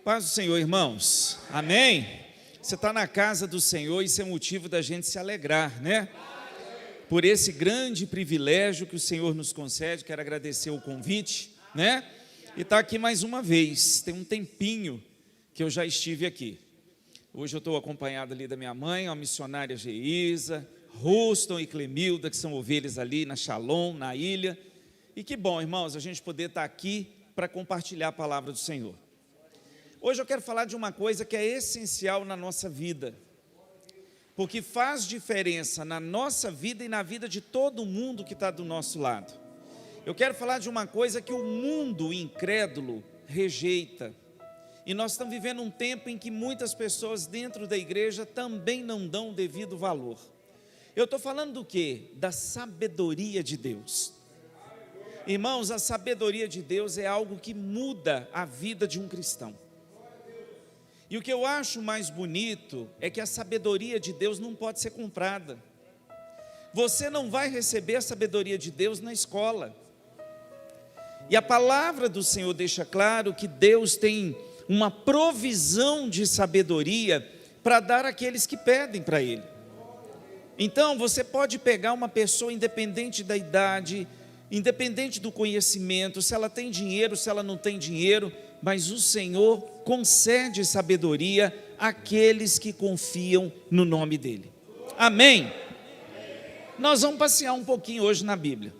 Paz do Senhor, irmãos. Amém? Você está na casa do Senhor, isso é motivo da gente se alegrar, né? Por esse grande privilégio que o Senhor nos concede, quero agradecer o convite, né? E está aqui mais uma vez, tem um tempinho que eu já estive aqui. Hoje eu estou acompanhado ali da minha mãe, a missionária Geisa, Ruston e Clemilda, que são ovelhas ali na Shalom, na ilha. E que bom, irmãos, a gente poder estar aqui para compartilhar a palavra do Senhor. Hoje eu quero falar de uma coisa que é essencial na nossa vida, porque faz diferença na nossa vida e na vida de todo mundo que está do nosso lado. Eu quero falar de uma coisa que o mundo incrédulo rejeita, e nós estamos vivendo um tempo em que muitas pessoas dentro da igreja também não dão o devido valor. Eu estou falando do quê? Da sabedoria de Deus. Irmãos, a sabedoria de Deus é algo que muda a vida de um cristão. E o que eu acho mais bonito é que a sabedoria de Deus não pode ser comprada. Você não vai receber a sabedoria de Deus na escola. E a palavra do Senhor deixa claro que Deus tem uma provisão de sabedoria para dar àqueles que pedem para Ele. Então, você pode pegar uma pessoa independente da idade, independente do conhecimento, se ela tem dinheiro, se ela não tem dinheiro, mas o Senhor concede sabedoria àqueles que confiam no nome dEle. Amém? Nós vamos passear um pouquinho hoje na Bíblia.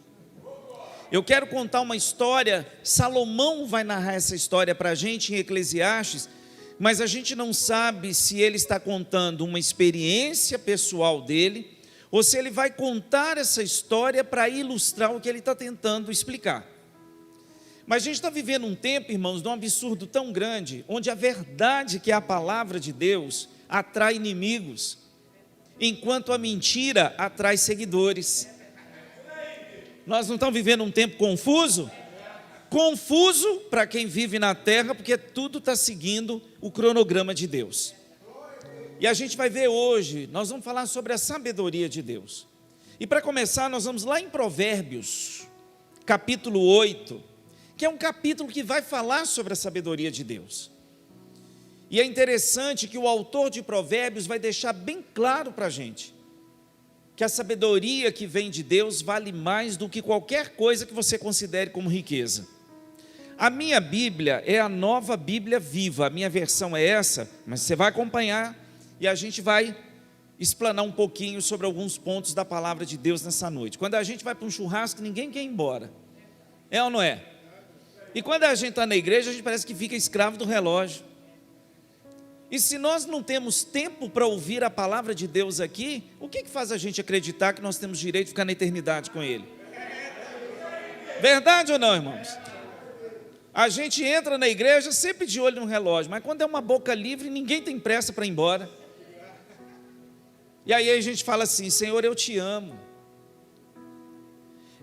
Eu quero contar uma história, Salomão vai narrar essa história para a gente em Eclesiastes, mas a gente não sabe se ele está contando uma experiência pessoal dele, ou se ele vai contar essa história para ilustrar o que ele está tentando explicar. Mas a gente está vivendo um tempo, irmãos, de um absurdo tão grande, onde a verdade, que é a palavra de Deus, atrai inimigos, enquanto a mentira atrai seguidores. Nós não estamos vivendo um tempo confuso? Confuso para quem vive na terra, porque tudo está seguindo o cronograma de Deus. E a gente vai ver hoje, nós vamos falar sobre a sabedoria de Deus. E para começar, nós vamos lá em Provérbios, capítulo 8, que é um capítulo que vai falar sobre a sabedoria de Deus. E é interessante que o autor de Provérbios vai deixar bem claro para a gente, que a sabedoria que vem de Deus vale mais do que qualquer coisa que você considere como riqueza. A minha Bíblia é a Nova Bíblia Viva, a minha versão é essa, mas você vai acompanhar e a gente vai explanar um pouquinho sobre alguns pontos da palavra de Deus nessa noite. Quando a gente vai para um churrasco, ninguém quer ir embora, é ou não é? E quando a gente está na igreja, a gente parece que fica escravo do relógio. E se nós não temos tempo para ouvir a palavra de Deus aqui, o que faz a gente acreditar que nós temos direito de ficar na eternidade com Ele? Verdade ou não, irmãos? A gente entra na igreja sempre de olho no relógio, mas quando é uma boca livre, ninguém tem pressa para ir embora. E aí a gente fala assim: Senhor, eu te amo.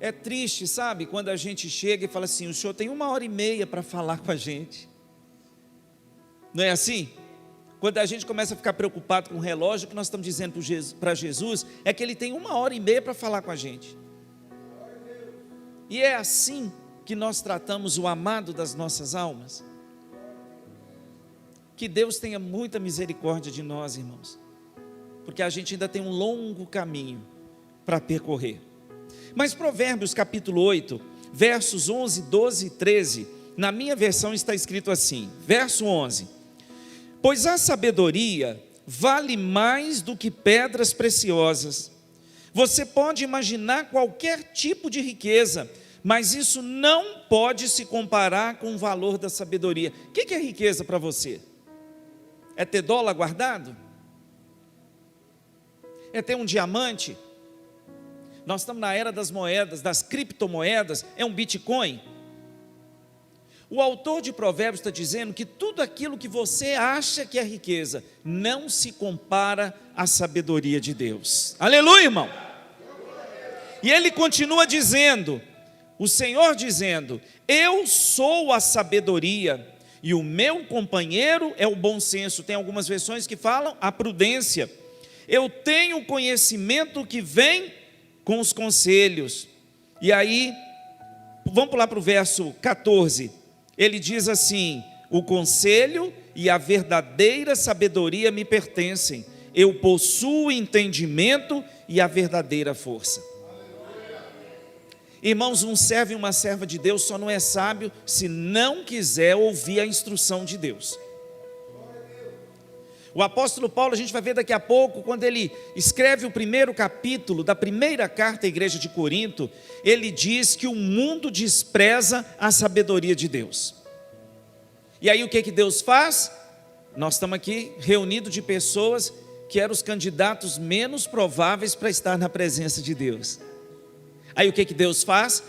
É triste, sabe, quando a gente chega e fala assim: o Senhor tem 1h30 para falar com a gente. Não é assim? Quando a gente começa a ficar preocupado com o relógio, o que nós estamos dizendo para Jesus é que Ele tem 1h30 para falar com a gente. E é assim que nós tratamos o amado das nossas almas. Que Deus tenha muita misericórdia de nós, irmãos, porque a gente ainda tem um longo caminho para percorrer. Mas Provérbios capítulo 8, versos 11, 12 e 13, na minha versão está escrito assim, verso 11: pois a sabedoria vale mais do que pedras preciosas. Você pode imaginar qualquer tipo de riqueza, mas isso não pode se comparar com o valor da sabedoria. O que é riqueza para você? É ter dólar guardado? É ter um diamante? Nós estamos na era das moedas, das criptomoedas, é um Bitcoin. O autor de Provérbios está dizendo que tudo aquilo que você acha que é riqueza, não se compara à sabedoria de Deus. Aleluia, irmão! E ele continua dizendo, o Senhor dizendo: eu sou a sabedoria, e o meu companheiro é o bom senso. Tem algumas versões que falam a prudência. Eu tenho o conhecimento que vem com os conselhos. E aí, vamos pular para o verso 14, ele diz assim: o conselho e a verdadeira sabedoria me pertencem. Eu possuo o entendimento e a verdadeira força. Irmãos, um servo e uma serva de Deus só não é sábio se não quiser ouvir a instrução de Deus. O apóstolo Paulo, a gente vai ver daqui a pouco, quando ele escreve o primeiro capítulo da primeira carta à igreja de Corinto, ele diz que o mundo despreza a sabedoria de Deus. E aí o que Deus faz? Nós estamos aqui reunidos de pessoas que eram os candidatos menos prováveis para estar na presença de Deus. Aí o que Deus faz?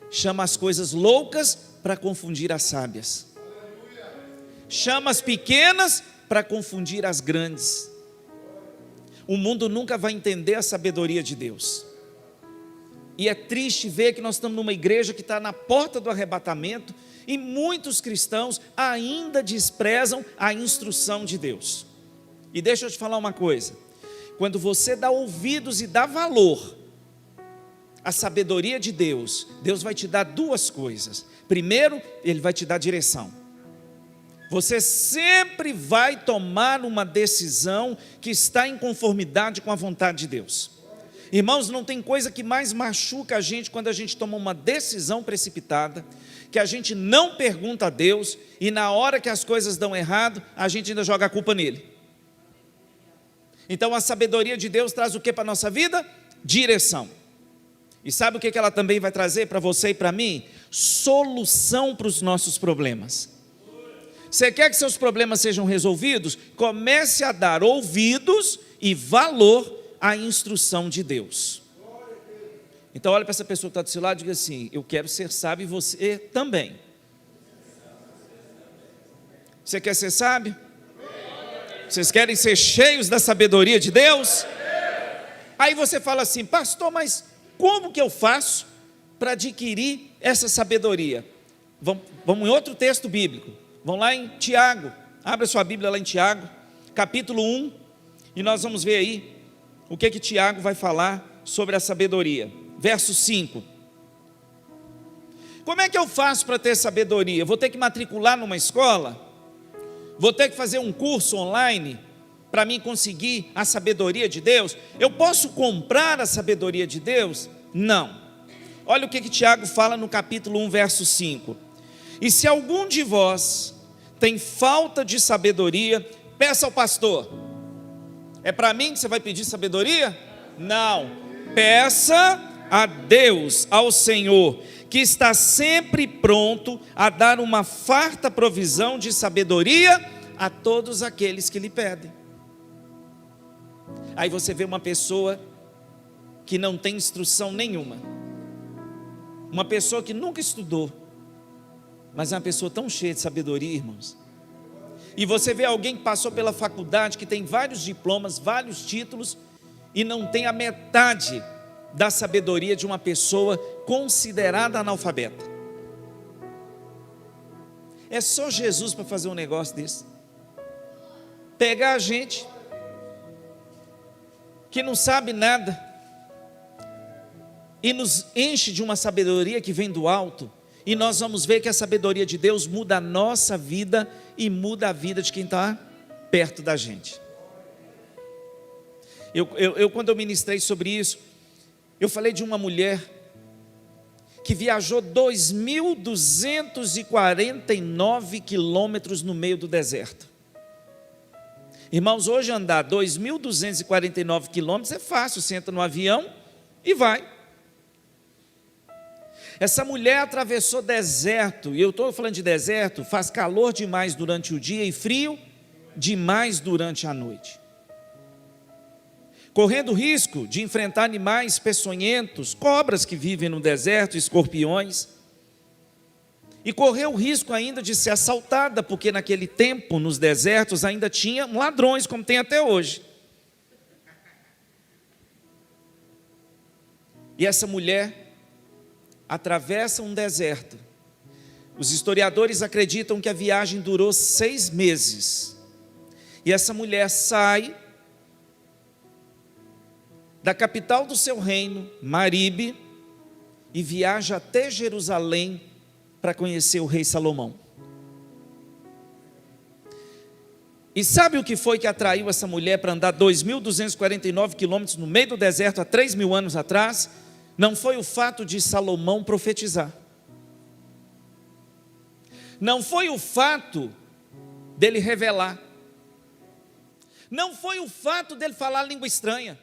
Chama as coisas loucas para confundir as sábias. Chama as pequenas para confundir as grandes. O mundo nunca vai entender a sabedoria de Deus. E é triste ver que nós estamos numa igreja que está na porta do arrebatamento e muitos cristãos ainda desprezam a instrução de Deus. E deixa eu te falar uma coisa: quando você dá ouvidos e dá valor à sabedoria de Deus, Deus vai te dar duas coisas. Primeiro, Ele vai te dar direção. Você sempre vai tomar uma decisão que está em conformidade com a vontade de Deus. Irmãos, não tem coisa que mais machuca a gente quando a gente toma uma decisão precipitada, que a gente não pergunta a Deus, e na hora que as coisas dão errado, a gente ainda joga a culpa nele. Então a sabedoria de Deus traz o que para a nossa vida? Direção. E sabe o que ela também vai trazer para você e para mim? Solução para os nossos problemas. Você quer que seus problemas sejam resolvidos? Comece a dar ouvidos e valor à instrução de Deus. Então olha para essa pessoa que está do seu lado e diga assim: eu quero ser sábio e você também. Você quer ser sábio? Vocês querem ser cheios da sabedoria de Deus? Aí você fala assim: pastor, mas como que eu faço para adquirir essa sabedoria? Vamos em outro texto bíblico. Vamos lá em Tiago, abra sua Bíblia lá em Tiago, capítulo 1, e nós vamos ver aí o que Tiago vai falar sobre a sabedoria. Verso 5. Como é que eu faço para ter sabedoria? Vou ter que matricular numa escola? Vou ter que fazer um curso online para mim conseguir a sabedoria de Deus? Eu posso comprar a sabedoria de Deus? Não. Olha o que Tiago fala no capítulo 1, verso 5. E se algum de vós tem falta de sabedoria, peça ao pastor. É para mim que você vai pedir sabedoria? Não. Peça a Deus, ao Senhor, que está sempre pronto a dar uma farta provisão de sabedoria a todos aqueles que lhe pedem. Aí você vê uma pessoa que não tem instrução nenhuma, uma pessoa que nunca estudou, mas é uma pessoa tão cheia de sabedoria, irmãos. E você vê alguém que passou pela faculdade, que tem vários diplomas, vários títulos, e não tem a metade da sabedoria de uma pessoa considerada analfabeta. É só Jesus para fazer um negócio desse. Pegar a gente que não sabe nada e nos enche de uma sabedoria que vem do alto. E nós vamos ver que a sabedoria de Deus muda a nossa vida e muda a vida de quem está perto da gente. Quando eu ministrei sobre isso, eu falei de uma mulher que viajou 2.249 quilômetros no meio do deserto. Irmãos, hoje andar 2.249 quilômetros é fácil, você entra no avião e vai. Essa mulher atravessou deserto, e eu estou falando de deserto, faz calor demais durante o dia e frio demais durante a noite. Correndo o risco de enfrentar animais peçonhentos, cobras que vivem no deserto, escorpiões. E correu o risco ainda de ser assaltada, porque naquele tempo, nos desertos, ainda tinha ladrões, como tem até hoje. E essa mulher atravessa um deserto. Os historiadores acreditam que a viagem durou 6 meses. E essa mulher sai da capital do seu reino, Maribe, e viaja até Jerusalém para conhecer o rei Salomão. E sabe o que foi que atraiu essa mulher para andar 2.249 quilômetros no meio do deserto há 3.000 anos atrás? Não foi o fato de Salomão profetizar. Não foi o fato dele revelar. Não foi o fato dele falar língua estranha.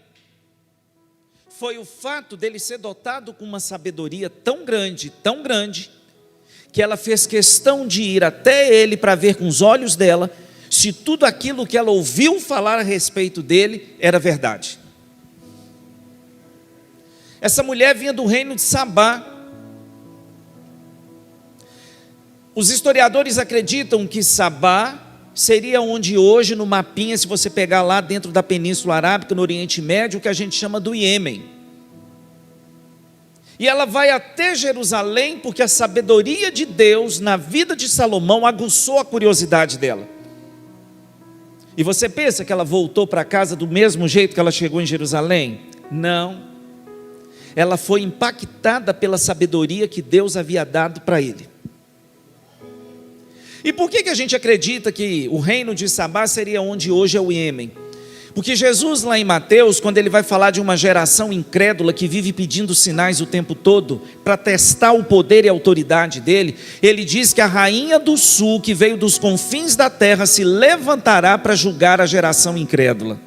Foi o fato dele ser dotado com uma sabedoria tão grande, que ela fez questão de ir até ele para ver com os olhos dela se tudo aquilo que ela ouviu falar a respeito dele era verdade. Essa mulher vinha do reino de Sabá. Os historiadores acreditam que Sabá seria onde hoje no mapinha, se você pegar lá dentro da Península Arábica, no Oriente Médio, o que a gente chama do Iêmen. E ela vai até Jerusalém porque a sabedoria de Deus na vida de Salomão aguçou a curiosidade dela. E você pensa que ela voltou para casa do mesmo jeito que ela chegou em Jerusalém? Não. Ela foi impactada pela sabedoria que Deus havia dado para ele. E por que a gente acredita que o reino de Sabá seria onde hoje é o Iêmen? Porque Jesus lá em Mateus, quando ele vai falar de uma geração incrédula que vive pedindo sinais o tempo todo, para testar o poder e a autoridade dele, ele diz que a rainha do sul, que veio dos confins da terra, se levantará para julgar a geração incrédula.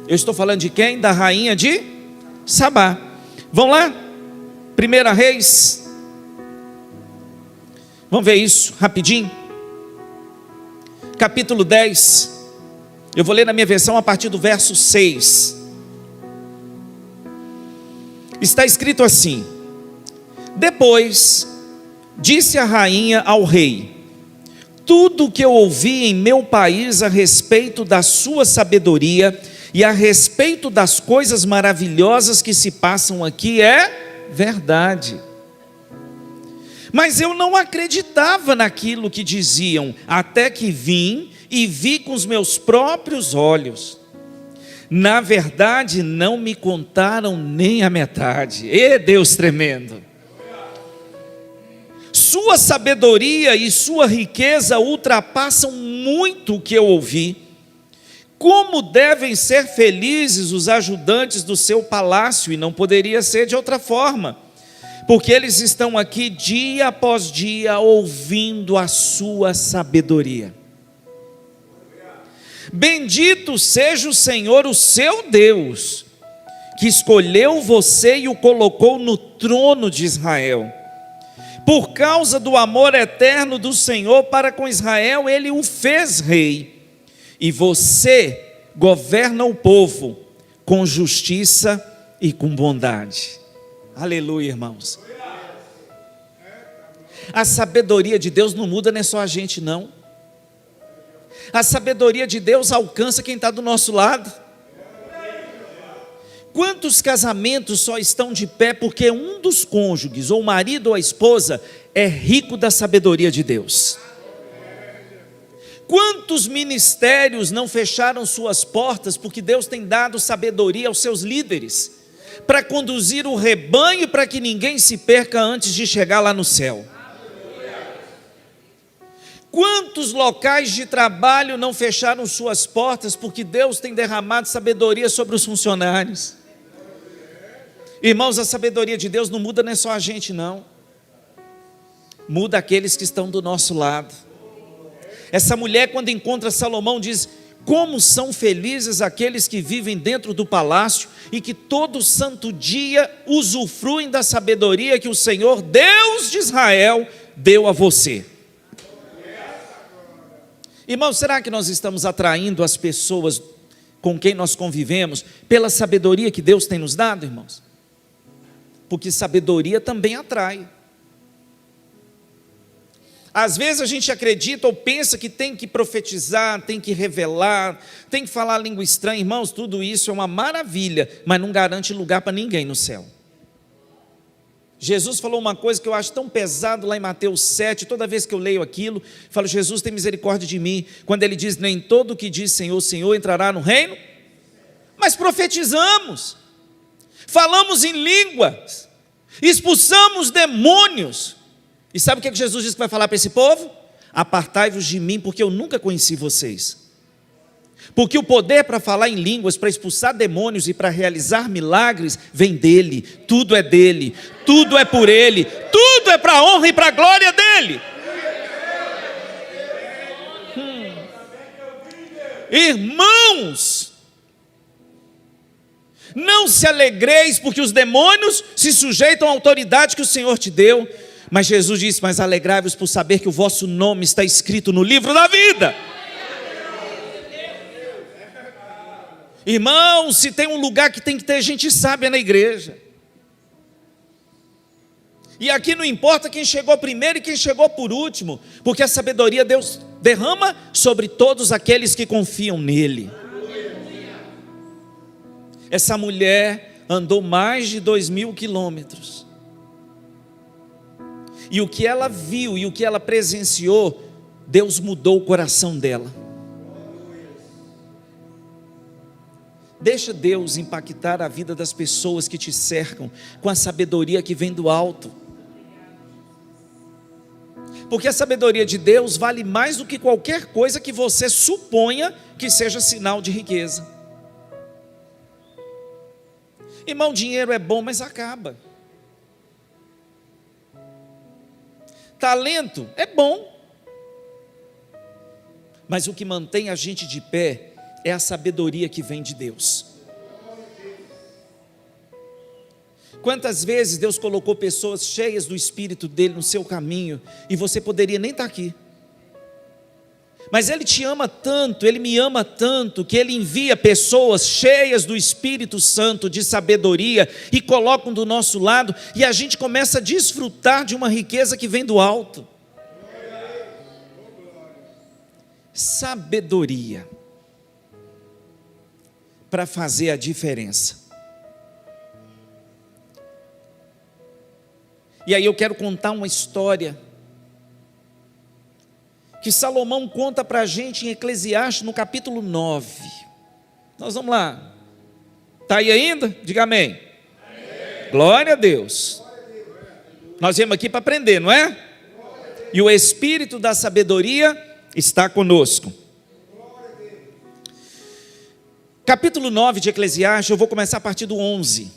Eu estou falando de quem? Da rainha de Sabá. Vamos lá? 1 Reis. Vamos ver isso rapidinho. Capítulo 10. Eu vou ler na minha versão a partir do verso 6. Está escrito assim: Depois disse a rainha ao rei: Tudo o que eu ouvi em meu país a respeito da sua sabedoria e a respeito das coisas maravilhosas que se passam aqui é verdade. Mas eu não acreditava naquilo que diziam, até que vim e vi com os meus próprios olhos. Na verdade, não me contaram nem a metade. Ê, Deus tremendo! Sua sabedoria e sua riqueza ultrapassam muito o que eu ouvi. Como devem ser felizes os ajudantes do seu palácio, e não poderia ser de outra forma, porque eles estão aqui dia após dia ouvindo a sua sabedoria. Bendito seja o Senhor, o seu Deus, que escolheu você e o colocou no trono de Israel. Por causa do amor eterno do Senhor para com Israel, ele o fez rei. E você governa o povo com justiça e com bondade. Aleluia, irmãos. A sabedoria de Deus não muda, não é só a gente não. A sabedoria de Deus alcança quem está do nosso lado. Quantos casamentos só estão de pé porque um dos cônjuges, ou o marido ou a esposa, é rico da sabedoria de Deus? Quantos ministérios não fecharam suas portas porque Deus tem dado sabedoria aos seus líderes para conduzir o rebanho, para que ninguém se perca antes de chegar lá no céu? Quantos locais de trabalho não fecharam suas portas porque Deus tem derramado sabedoria sobre os funcionários? Irmãos, a sabedoria de Deus não muda, não é só a gente não. Muda aqueles que estão do nosso lado. Essa mulher, quando encontra Salomão, diz: como são felizes aqueles que vivem dentro do palácio e que todo santo dia usufruem da sabedoria que o Senhor, Deus de Israel, deu a você. Irmãos, será que nós estamos atraindo as pessoas com quem nós convivemos pela sabedoria que Deus tem nos dado, irmãos? Porque sabedoria também atrai. Às vezes a gente acredita ou pensa que tem que profetizar, tem que revelar, tem que falar língua estranha. Irmãos, tudo isso é uma maravilha, mas não garante lugar para ninguém no céu. Jesus falou uma coisa que eu acho tão pesado lá em Mateus 7, toda vez que eu leio aquilo, falo: Jesus, tem misericórdia de mim, quando ele diz: nem todo o que diz Senhor, Senhor entrará no reino. Mas profetizamos, falamos em línguas, expulsamos demônios, e sabe o que Jesus diz que vai falar para esse povo? apartai-vos de mim, porque eu nunca conheci vocês. Porque o poder para falar em línguas, para expulsar demônios e para realizar milagres, vem dele, tudo é dele, tudo é por ele, tudo é para a honra e para a glória dele. Irmãos, não se alegreis porque os demônios se sujeitam à autoridade que o Senhor te deu, mas Jesus disse, mas alegrai-vos por saber que o vosso nome está escrito no livro da vida. Irmãos, se tem um lugar que tem que ter gente sábia na igreja, e aqui não importa quem chegou primeiro e quem chegou por último, porque a sabedoria Deus derrama sobre todos aqueles que confiam nele. Essa mulher andou mais de 2.000 quilômetros, e o que ela viu e o que ela presenciou, Deus mudou o coração dela. Deixa Deus impactar a vida das pessoas que te cercam com a sabedoria que vem do alto. Porque a sabedoria de Deus vale mais do que qualquer coisa que você suponha que seja sinal de riqueza. Irmão, dinheiro é bom, mas acaba. Talento é bom, mas o que mantém a gente de pé é a sabedoria que vem de Deus. Quantas vezes Deus colocou pessoas cheias do Espírito dele no seu caminho, e você poderia nem estar aqui, mas Ele te ama tanto, Ele me ama tanto, que Ele envia pessoas cheias do Espírito Santo, de sabedoria, e colocam do nosso lado, e a gente começa a desfrutar de uma riqueza que vem do alto. Sabedoria para fazer a diferença. E aí eu quero contar uma história que Salomão conta para a gente em Eclesiastes no capítulo 9. Nós vamos lá. Está aí ainda? Diga amém. Amém. Glória a Deus. Nós viemos aqui para aprender, não é? E o Espírito da sabedoria está conosco. Capítulo 9 de Eclesiastes, eu vou começar a partir do 11.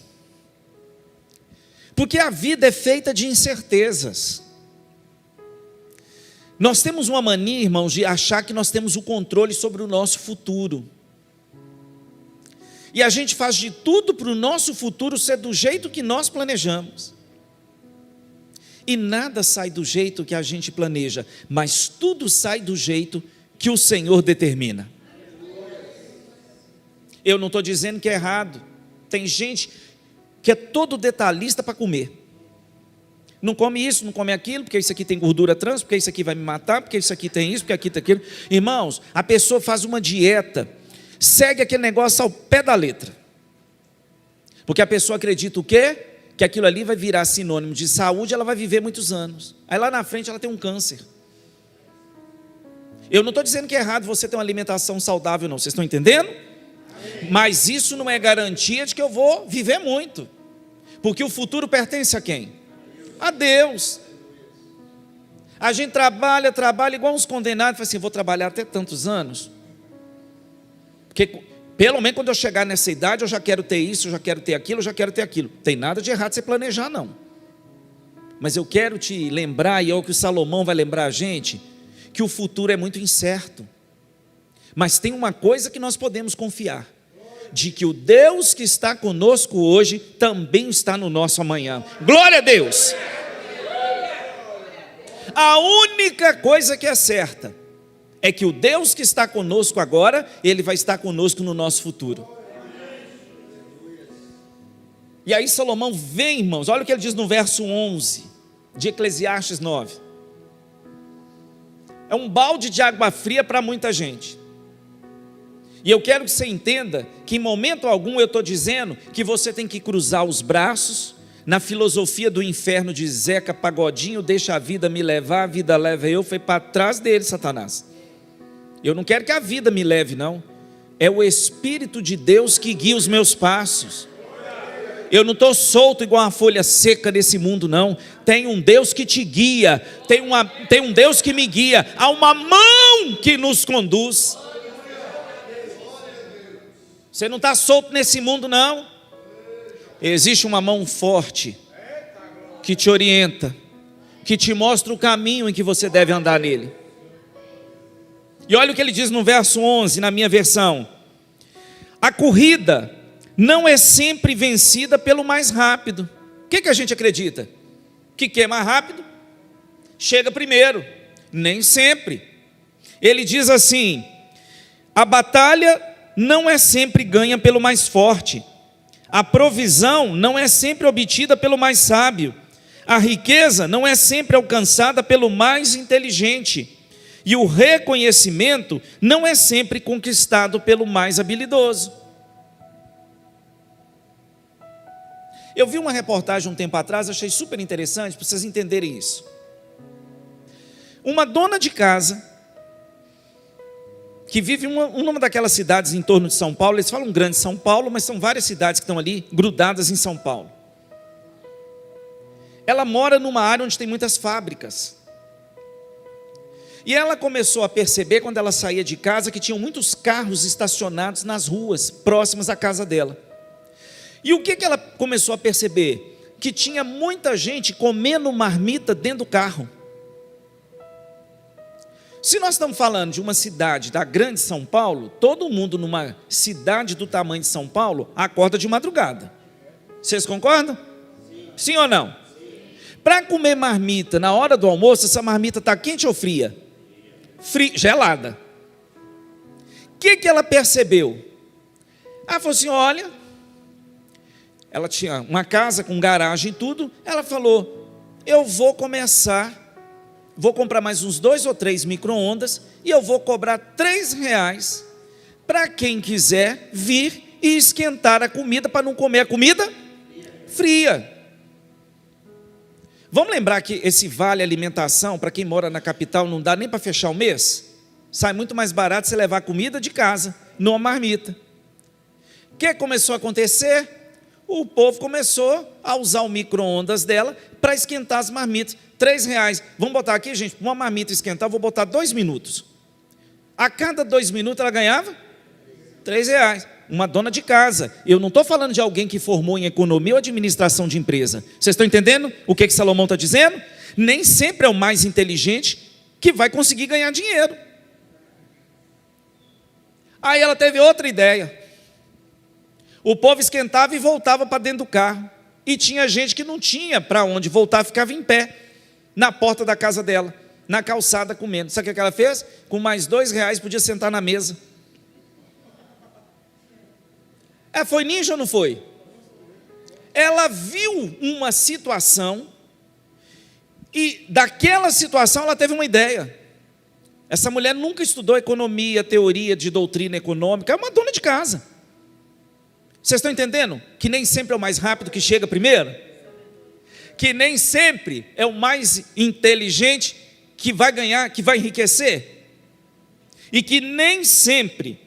Porque a vida é feita de incertezas. Nós temos uma mania, irmãos, de achar que nós temos o controle sobre o nosso futuro. E a gente faz de tudo para o nosso futuro ser do jeito que nós planejamos. E nada sai do jeito que a gente planeja, mas tudo sai do jeito que o Senhor determina. Eu não estou dizendo que é errado. Tem gente que é todo detalhista para comer. Não come isso, não come aquilo, porque isso aqui tem gordura trans, porque isso aqui vai me matar, porque isso aqui tem isso, porque aqui tem aquilo. Irmãos, a pessoa faz uma dieta, segue aquele negócio ao pé da letra. Porque a pessoa acredita o quê? Que aquilo ali vai virar sinônimo de saúde, ela vai viver muitos anos. Aí lá na frente ela tem um câncer. Eu não estou dizendo que é errado você ter uma alimentação saudável, não. Vocês estão entendendo? Mas isso não é garantia de que eu vou viver muito. Porque o futuro pertence a quem? A Deus. A gente trabalha igual uns condenados. Fala assim, vou trabalhar até tantos anos. Porque pelo menos quando eu chegar nessa idade, eu já quero ter isso, eu já quero ter aquilo, eu já quero ter aquilo. Tem nada de errado você planejar, não. Mas eu quero te lembrar, e é o que o Salomão vai lembrar a gente, que o futuro é muito incerto. Mas tem uma coisa que nós podemos confiar, de que o Deus que está conosco hoje, também está no nosso amanhã. Glória a Deus! A única coisa que é certa, é que o Deus que está conosco agora, Ele vai estar conosco no nosso futuro. E aí Salomão vem, irmãos, olha o que ele diz no verso 11, de Eclesiastes 9. É um balde de água fria para muita gente. E eu quero que você entenda que em momento algum eu estou dizendo que você tem que cruzar os braços, na filosofia do inferno de Zeca Pagodinho, deixa a vida me levar, a vida leva eu, foi para trás dele, Satanás. Eu não quero que a vida me leve, não. É o Espírito de Deus que guia os meus passos. Eu não estou solto igual uma folha seca nesse mundo, não. Tem um Deus que te guia, tem um Deus que me guia. Há uma mão que nos conduz. Você não está solto nesse mundo, não. Existe uma mão forte que te orienta, que te mostra o caminho em que você deve andar nele. E olha o que ele diz no verso 11, na minha versão: a corrida não é sempre vencida pelo mais rápido. O que a gente acredita? Que quem é mais rápido chega primeiro. Nem sempre. Ele diz assim: a batalha não é sempre ganha pelo mais forte, a provisão não é sempre obtida pelo mais sábio, a riqueza não é sempre alcançada pelo mais inteligente, e o reconhecimento não é sempre conquistado pelo mais habilidoso. Eu vi uma reportagem um tempo atrás, achei super interessante para vocês entenderem isso. Uma dona de casa, que vive em uma daquelas cidades em torno de São Paulo, eles falam grande São Paulo, mas são várias cidades que estão ali grudadas em São Paulo. Ela mora numa área onde tem muitas fábricas. E ela começou a perceber, quando ela saía de casa, que tinham muitos carros estacionados nas ruas, próximas à casa dela. E o que ela começou a perceber? Que tinha muita gente comendo marmita dentro do carro. Se nós estamos falando de uma cidade da grande São Paulo, todo mundo numa cidade do tamanho de São Paulo acorda de madrugada. Vocês concordam? Sim ou não? Para comer marmita na hora do almoço, essa marmita está quente ou fria? Gelada. O que ela percebeu? Ela falou assim: olha, ela tinha uma casa com garagem e tudo. Ela falou: eu vou comprar mais uns 2 ou 3 micro-ondas e eu vou cobrar R$3 para quem quiser vir e esquentar a comida, para não comer a comida fria. Vamos lembrar que esse vale alimentação, para quem mora na capital, não dá nem para fechar o mês. Sai muito mais barato você levar comida de casa, numa marmita. O que começou a acontecer? O povo começou a usar o micro-ondas dela para esquentar as marmitas. R$3. Vamos botar aqui, gente, uma marmita esquentar, vou botar 2 minutos. A cada 2 minutos ela ganhava R$3. Uma dona de casa. Eu não estou falando de alguém que formou em economia ou administração de empresa. Vocês estão entendendo o que Salomão está dizendo? Nem sempre é o mais inteligente que vai conseguir ganhar dinheiro. Aí ela teve outra ideia. O povo esquentava e voltava para dentro do carro. E tinha gente que não tinha para onde voltar, ficava em pé na porta da casa dela, na calçada comendo. Sabe o que ela fez? Com mais R$2 podia sentar na mesa. Foi ninja ou não foi? Ela viu uma situação e daquela situação ela teve uma ideia. Essa mulher nunca estudou economia, teoria de doutrina econômica, é uma dona de casa. Vocês estão entendendo? Que nem sempre é o mais rápido que chega primeiro? Que nem sempre é o mais inteligente que vai ganhar, que vai enriquecer? E que nem sempre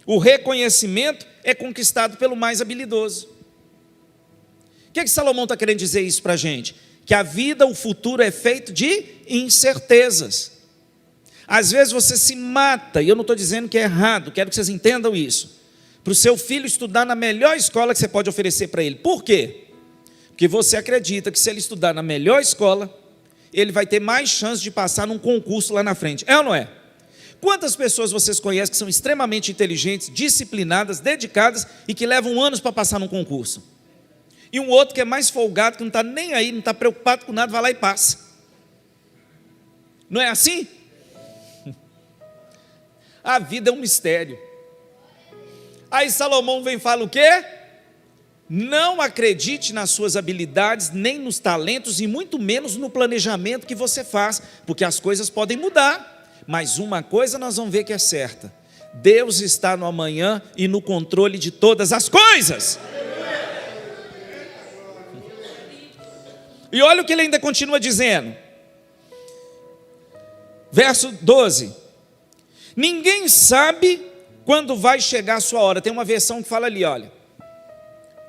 o reconhecimento é conquistado pelo mais habilidoso. O que Salomão está querendo dizer isso para a gente? Que a vida, o futuro é feito de incertezas. Às vezes você se mata, e eu não estou dizendo que é errado, quero que vocês entendam isso, para o seu filho estudar na melhor escola que você pode oferecer para ele. Por quê? Porque você acredita que se ele estudar na melhor escola, ele vai ter mais chance de passar num concurso lá na frente. É ou não é? Quantas pessoas vocês conhecem que são extremamente inteligentes, disciplinadas, dedicadas e que levam anos para passar num concurso? E um outro que é mais folgado, que não está nem aí, não está preocupado com nada, vai lá e passa. Não é assim? A vida é um mistério. Aí Salomão vem e fala o quê? Não acredite nas suas habilidades, nem nos talentos e muito menos no planejamento que você faz, porque as coisas podem mudar. Mas uma coisa nós vamos ver que é certa: Deus está no amanhã e no controle de todas as coisas. E olha o que ele ainda continua dizendo. Verso 12: ninguém sabe quando vai chegar a sua hora. Tem uma versão que fala ali, olha: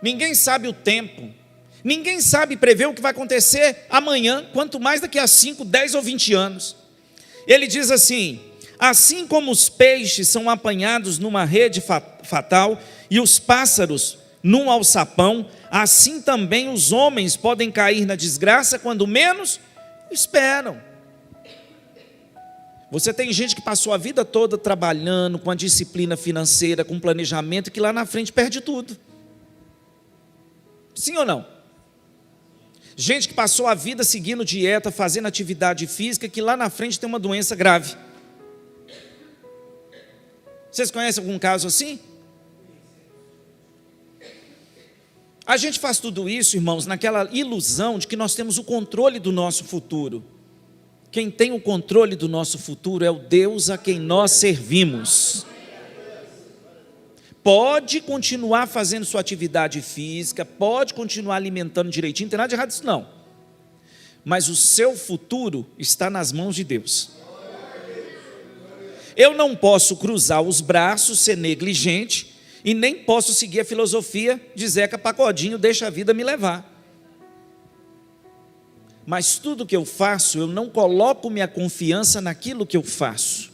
ninguém sabe o tempo, ninguém sabe prever o que vai acontecer amanhã, quanto mais daqui a 5, 10 ou 20 anos. Ele diz assim: assim como os peixes são apanhados numa rede fatal e os pássaros num alçapão, assim também os homens podem cair na desgraça quando menos esperam. Você tem gente que passou a vida toda trabalhando com a disciplina financeira, com planejamento, que lá na frente perde tudo. Sim ou não? Gente que passou a vida seguindo dieta, fazendo atividade física, que lá na frente tem uma doença grave. Vocês conhecem algum caso assim? A gente faz tudo isso, irmãos, naquela ilusão de que nós temos o controle do nosso futuro. Quem tem o controle do nosso futuro é o Deus a quem nós servimos. Pode continuar fazendo sua atividade física, pode continuar alimentando direitinho, não tem nada de errado isso não. Mas o seu futuro está nas mãos de Deus. Eu não posso cruzar os braços, ser negligente, e nem posso seguir a filosofia de Zeca Pagodinho, deixa a vida me levar. Mas tudo que eu faço, eu não coloco minha confiança naquilo que eu faço,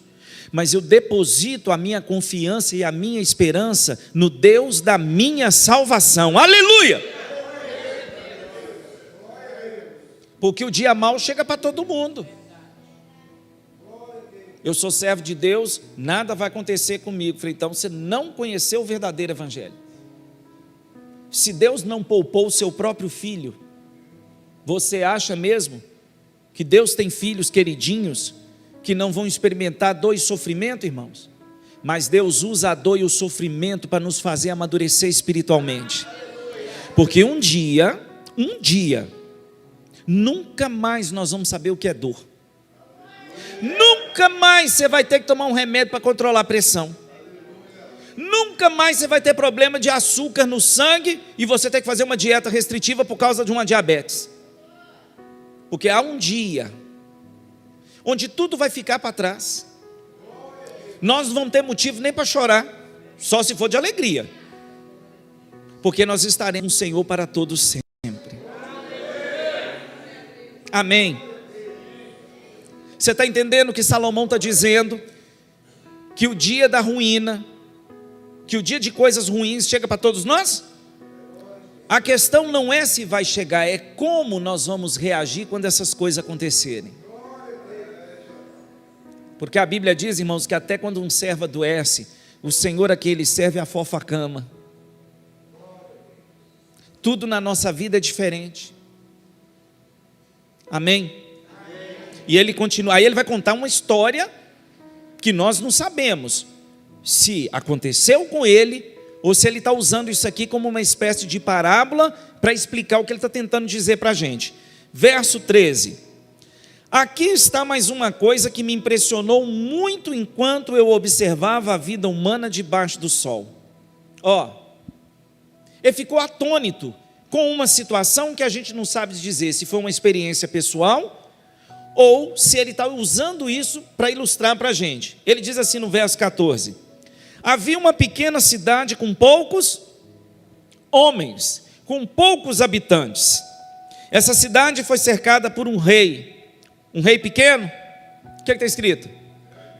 mas eu deposito a minha confiança e a minha esperança no Deus da minha salvação. Aleluia! Porque o dia mau chega para todo mundo. Eu sou servo de Deus, nada vai acontecer comigo. Falei, então você não conheceu o verdadeiro evangelho. Se Deus não poupou o seu próprio filho, você acha mesmo que Deus tem filhos queridinhos que não vão experimentar dor e sofrimento, irmãos? Mas Deus usa a dor e o sofrimento para nos fazer amadurecer espiritualmente. Porque um dia, nunca mais nós vamos saber o que é dor. Nunca mais você vai ter que tomar um remédio para controlar a pressão. Nunca mais você vai ter problema de açúcar no sangue e você ter que fazer uma dieta restritiva por causa de uma diabetes. Porque há um dia onde tudo vai ficar para trás. Nós não vamos ter motivo nem para chorar, só se for de alegria. Porque nós estaremos com o Senhor para todos sempre. Amém. Você está entendendo o que Salomão está dizendo? Que o dia da ruína, que o dia de coisas ruins chega para todos nós? A questão não é se vai chegar, é como nós vamos reagir quando essas coisas acontecerem. Porque a Bíblia diz, irmãos, que até quando um servo adoece, o Senhor a quem ele serve afofa a cama. Tudo na nossa vida é diferente. Amém? E ele continua, aí ele vai contar uma história que nós não sabemos se aconteceu com ele ou se ele está usando isso aqui como uma espécie de parábola para explicar o que ele está tentando dizer para a gente. Verso 13. Aqui está mais uma coisa que me impressionou muito enquanto eu observava a vida humana debaixo do sol. Ele ficou atônito com uma situação que a gente não sabe dizer se foi uma experiência pessoal ou se ele está usando isso para ilustrar para a gente. Ele diz assim no verso 14: havia uma pequena cidade com poucos homens, com poucos habitantes. Essa cidade foi cercada por um rei pequeno. O que está escrito?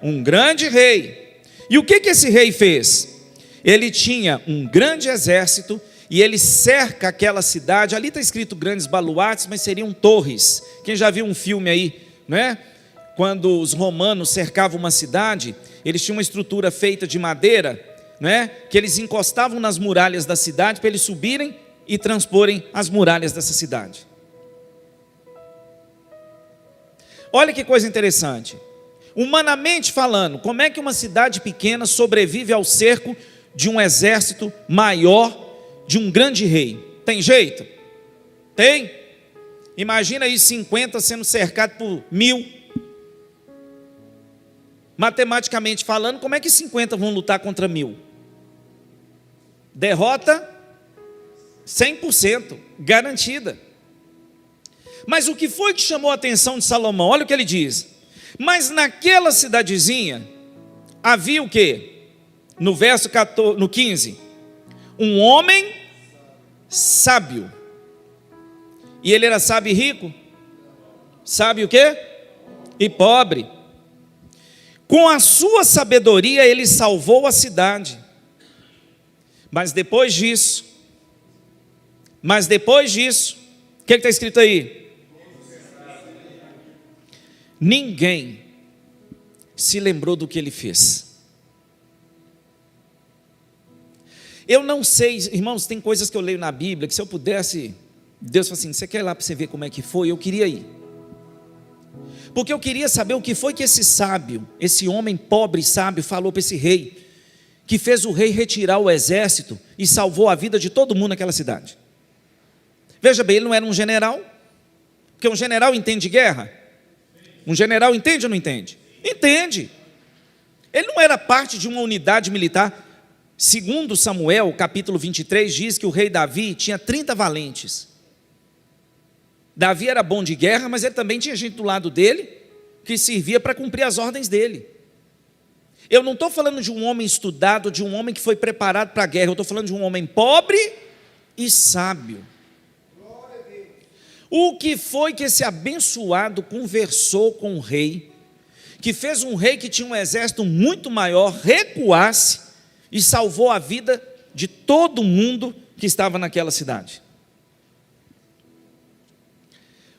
Um grande rei. E o que esse rei fez? Ele tinha um grande exército e ele cerca aquela cidade. Ali está escrito grandes baluartes, mas seriam torres. Quem já viu um filme aí, não é? Quando os romanos cercavam uma cidade, eles tinham uma estrutura feita de madeira, né, que eles encostavam nas muralhas da cidade para eles subirem e transporem as muralhas dessa cidade. Olha que coisa interessante. Humanamente falando, como é que uma cidade pequena sobrevive ao cerco de um exército maior, de um grande rei? Tem jeito? Tem? Imagina aí 50 sendo cercado por 1000. Matematicamente falando, como é que 50 vão lutar contra 1000? Derrota 100%, garantida. Mas o que foi que chamou a atenção de Salomão? Olha o que ele diz. Mas naquela cidadezinha, havia o quê? No verso 14, no 15, um homem sábio. E ele era sábio e rico? Sábio o quê? E pobre. Com a sua sabedoria ele salvou a cidade. Mas depois disso, o que está escrito aí? Ninguém se lembrou do que ele fez. Eu não sei, irmãos, tem coisas que eu leio na Bíblia que se eu pudesse, Deus falou assim, você quer ir lá para você ver como é que foi? Eu queria ir. Porque eu queria saber o que foi que esse sábio, esse homem pobre e sábio falou para esse rei, que fez o rei retirar o exército e salvou a vida de todo mundo naquela cidade. Veja bem, ele não era um general, porque um general entende guerra? Um general entende ou não entende? Entende. Ele não era parte de uma unidade militar. Segundo Samuel, capítulo 23, diz que o rei Davi tinha 30 valentes. Davi era bom de guerra, mas ele também tinha gente do lado dele, que servia para cumprir as ordens dele. Eu não estou falando de um homem estudado, de um homem que foi preparado para a guerra, eu estou falando de um homem pobre e sábio. O que foi que esse abençoado conversou com o rei, que fez um rei que tinha um exército muito maior, recuasse e salvou a vida de todo mundo que estava naquela cidade?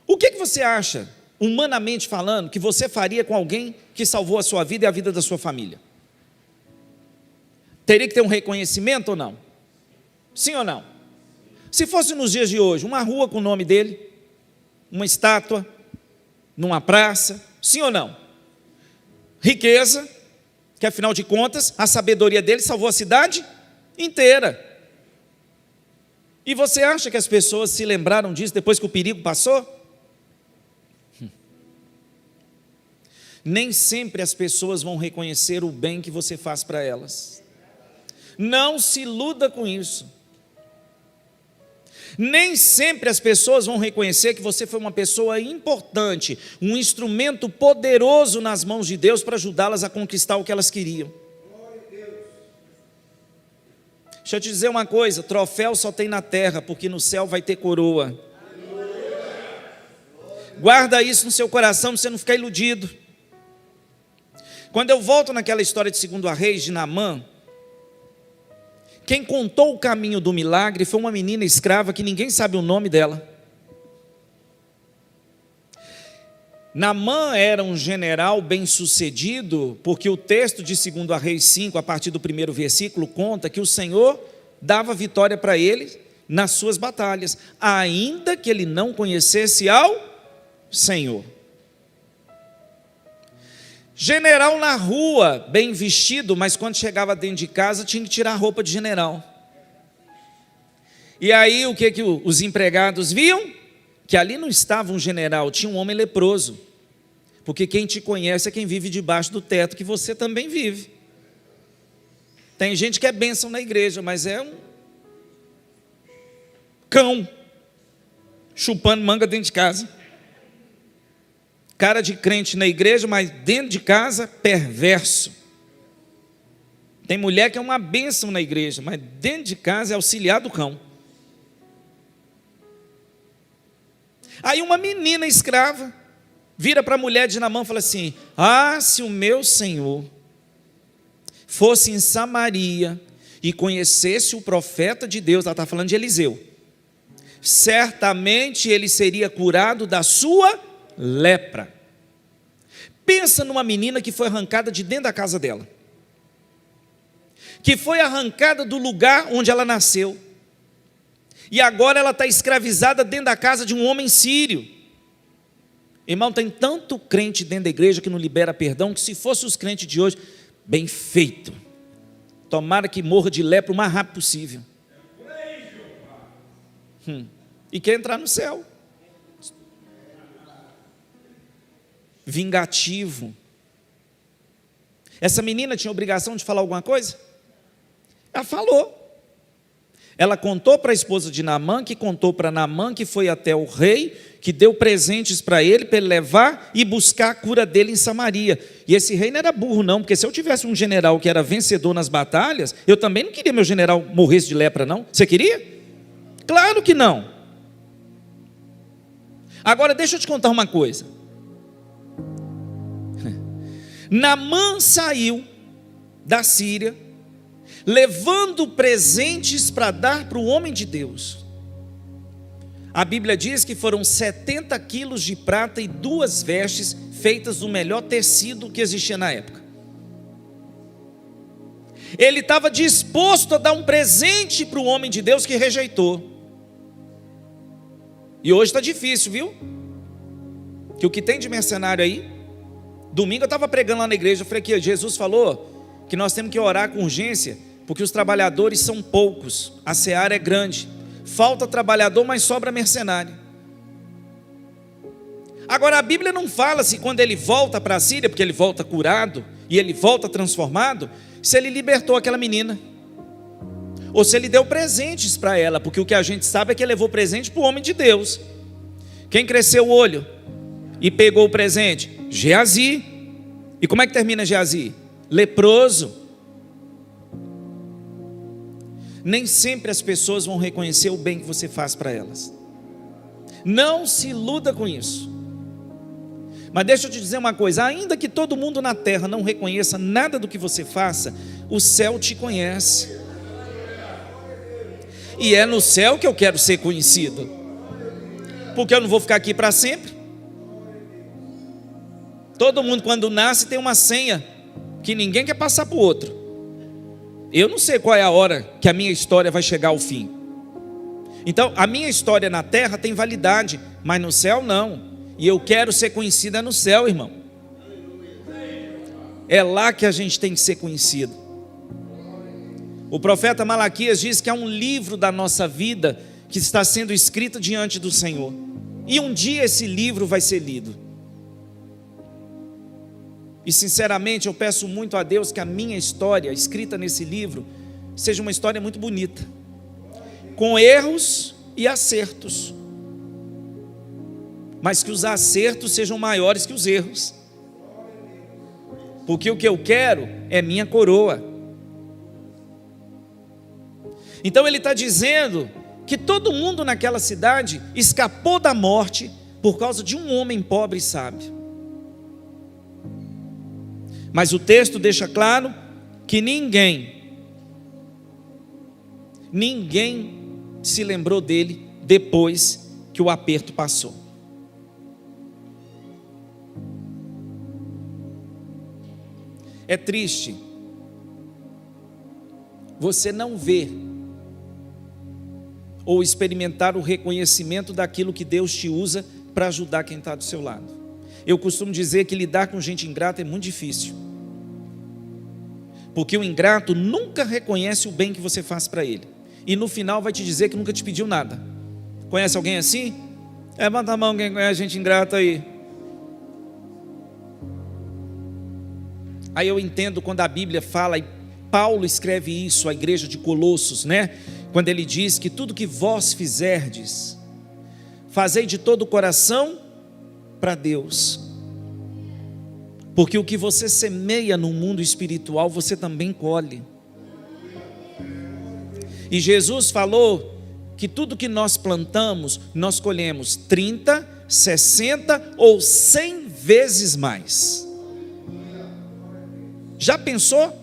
O que você acha, humanamente falando, que você faria com alguém que salvou a sua vida e a vida da sua família? Teria que ter um reconhecimento ou não? Sim ou não? Se fosse nos dias de hoje, uma rua com o nome dele, uma estátua, numa praça, sim ou não? Riqueza, que afinal de contas, a sabedoria dele salvou a cidade inteira. E você acha que as pessoas se lembraram disso depois que o perigo passou? Nem sempre as pessoas vão reconhecer o bem que você faz para elas. Não se iluda com isso. Nem sempre as pessoas vão reconhecer que você foi uma pessoa importante, um instrumento poderoso nas mãos de Deus para ajudá-las a conquistar o que elas queriam. Deixa eu te dizer uma coisa, troféu só tem na terra, porque no céu vai ter coroa. Guarda isso no seu coração, para você não ficar iludido. Quando eu volto naquela história de 2 Reis, de Naamã, quem contou o caminho do milagre foi uma menina escrava que ninguém sabe o nome dela. Naamã era um general bem-sucedido, porque o texto de 2 Reis 5, a partir do 1º versículo, conta que o Senhor dava vitória para ele nas suas batalhas, ainda que ele não conhecesse ao Senhor. General na rua, bem vestido, mas quando chegava dentro de casa tinha que tirar a roupa de general. E aí o que os empregados viam? Que ali não estava um general, tinha um homem leproso. Porque quem te conhece é quem vive debaixo do teto que você também vive. Tem gente que é bênção na igreja, mas é um cão chupando manga dentro de casa. Cara de crente na igreja, mas dentro de casa, perverso. Tem mulher que é uma bênção na igreja, mas dentro de casa é auxiliar do cão. Aí uma menina escrava vira para a mulher de Naamã e fala assim: se o meu senhor fosse em Samaria e conhecesse o profeta de Deus, ela está falando de Eliseu, certamente ele seria curado da sua lepra. Pensa numa menina que foi arrancada de dentro da casa dela, que foi arrancada do lugar onde ela nasceu, e agora ela está escravizada dentro da casa de um homem sírio. Irmão, tem tanto crente dentro da igreja que não libera perdão, que se fosse os crentes de hoje, bem feito, tomara que morra de lepra o mais rápido possível. E quer entrar no céu. Vingativo. Essa menina tinha obrigação de falar alguma coisa? Ela falou. Ela contou para a esposa de Naamã, que contou para Naamã, que foi até o rei, que deu presentes para ele levar e buscar a cura dele em Samaria. E esse rei não era burro não, porque se eu tivesse um general que era vencedor nas batalhas, eu também não queria meu general morresse de lepra não. Você queria? Claro que não. Agora deixa eu te contar uma coisa. Naamã saiu da Síria, levando presentes para dar para o homem de Deus. A Bíblia diz que foram 70 quilos de prata e 2 vestes feitas do melhor tecido que existia na época. Ele estava disposto a dar um presente para o homem de Deus que rejeitou. E hoje está difícil, viu? Que o que tem de mercenário aí. Domingo eu estava pregando lá na igreja, eu falei que Jesus falou que nós temos que orar com urgência, porque os trabalhadores são poucos, a seara é grande, falta trabalhador, mas sobra mercenário. Agora a Bíblia não fala se quando ele volta para a Síria, porque ele volta curado, e ele volta transformado, se ele libertou aquela menina, ou se ele deu presentes para ela, porque o que a gente sabe é que ele levou presente para o homem de Deus. Quem cresceu o olho e pegou o presente? Geazi. E como é que termina Geazi? Leproso. Nem sempre as pessoas vão reconhecer o bem que você faz para elas. Não se iluda com isso. Mas deixa eu te dizer uma coisa, ainda que todo mundo na terra não reconheça nada do que você faça, o céu te conhece. E é no céu que eu quero ser conhecido, porque eu não vou ficar aqui para sempre. Todo mundo quando nasce tem uma senha, que ninguém quer passar para o outro. Eu não sei qual é a hora que a minha história vai chegar ao fim. Então a minha história na terra tem validade, mas no céu não. E eu quero ser conhecida no céu, irmão. É lá que a gente tem que ser conhecido. O profeta Malaquias diz que há um livro da nossa vida que está sendo escrito diante do Senhor. E um dia esse livro vai ser lido. E sinceramente eu peço muito a Deus que a minha história escrita nesse livro seja uma história muito bonita, com erros e acertos, mas que os acertos sejam maiores que os erros, porque o que eu quero é minha coroa. Então ele está dizendo que todo mundo naquela cidade escapou da morte por causa de um homem pobre e sábio. Mas o texto deixa claro que ninguém se lembrou dele depois que o aperto passou. É triste você não ver ou experimentar o reconhecimento daquilo que Deus te usa para ajudar quem está do seu lado. Eu costumo dizer que lidar com gente ingrata é muito difícil, porque o ingrato nunca reconhece o bem que você faz para ele, e no final vai te dizer que nunca te pediu nada. Conhece alguém assim? Levanta a mão quem conhece gente ingrata aí. Aí eu entendo quando a Bíblia fala, e Paulo escreve isso à igreja de Colossos, né? Quando ele diz que tudo que vós fizerdes, fazei de todo o coração para Deus, porque o que você semeia no mundo espiritual, você também colhe. E Jesus falou que tudo que nós plantamos, nós colhemos 30, 60 ou 100 vezes mais. Já pensou?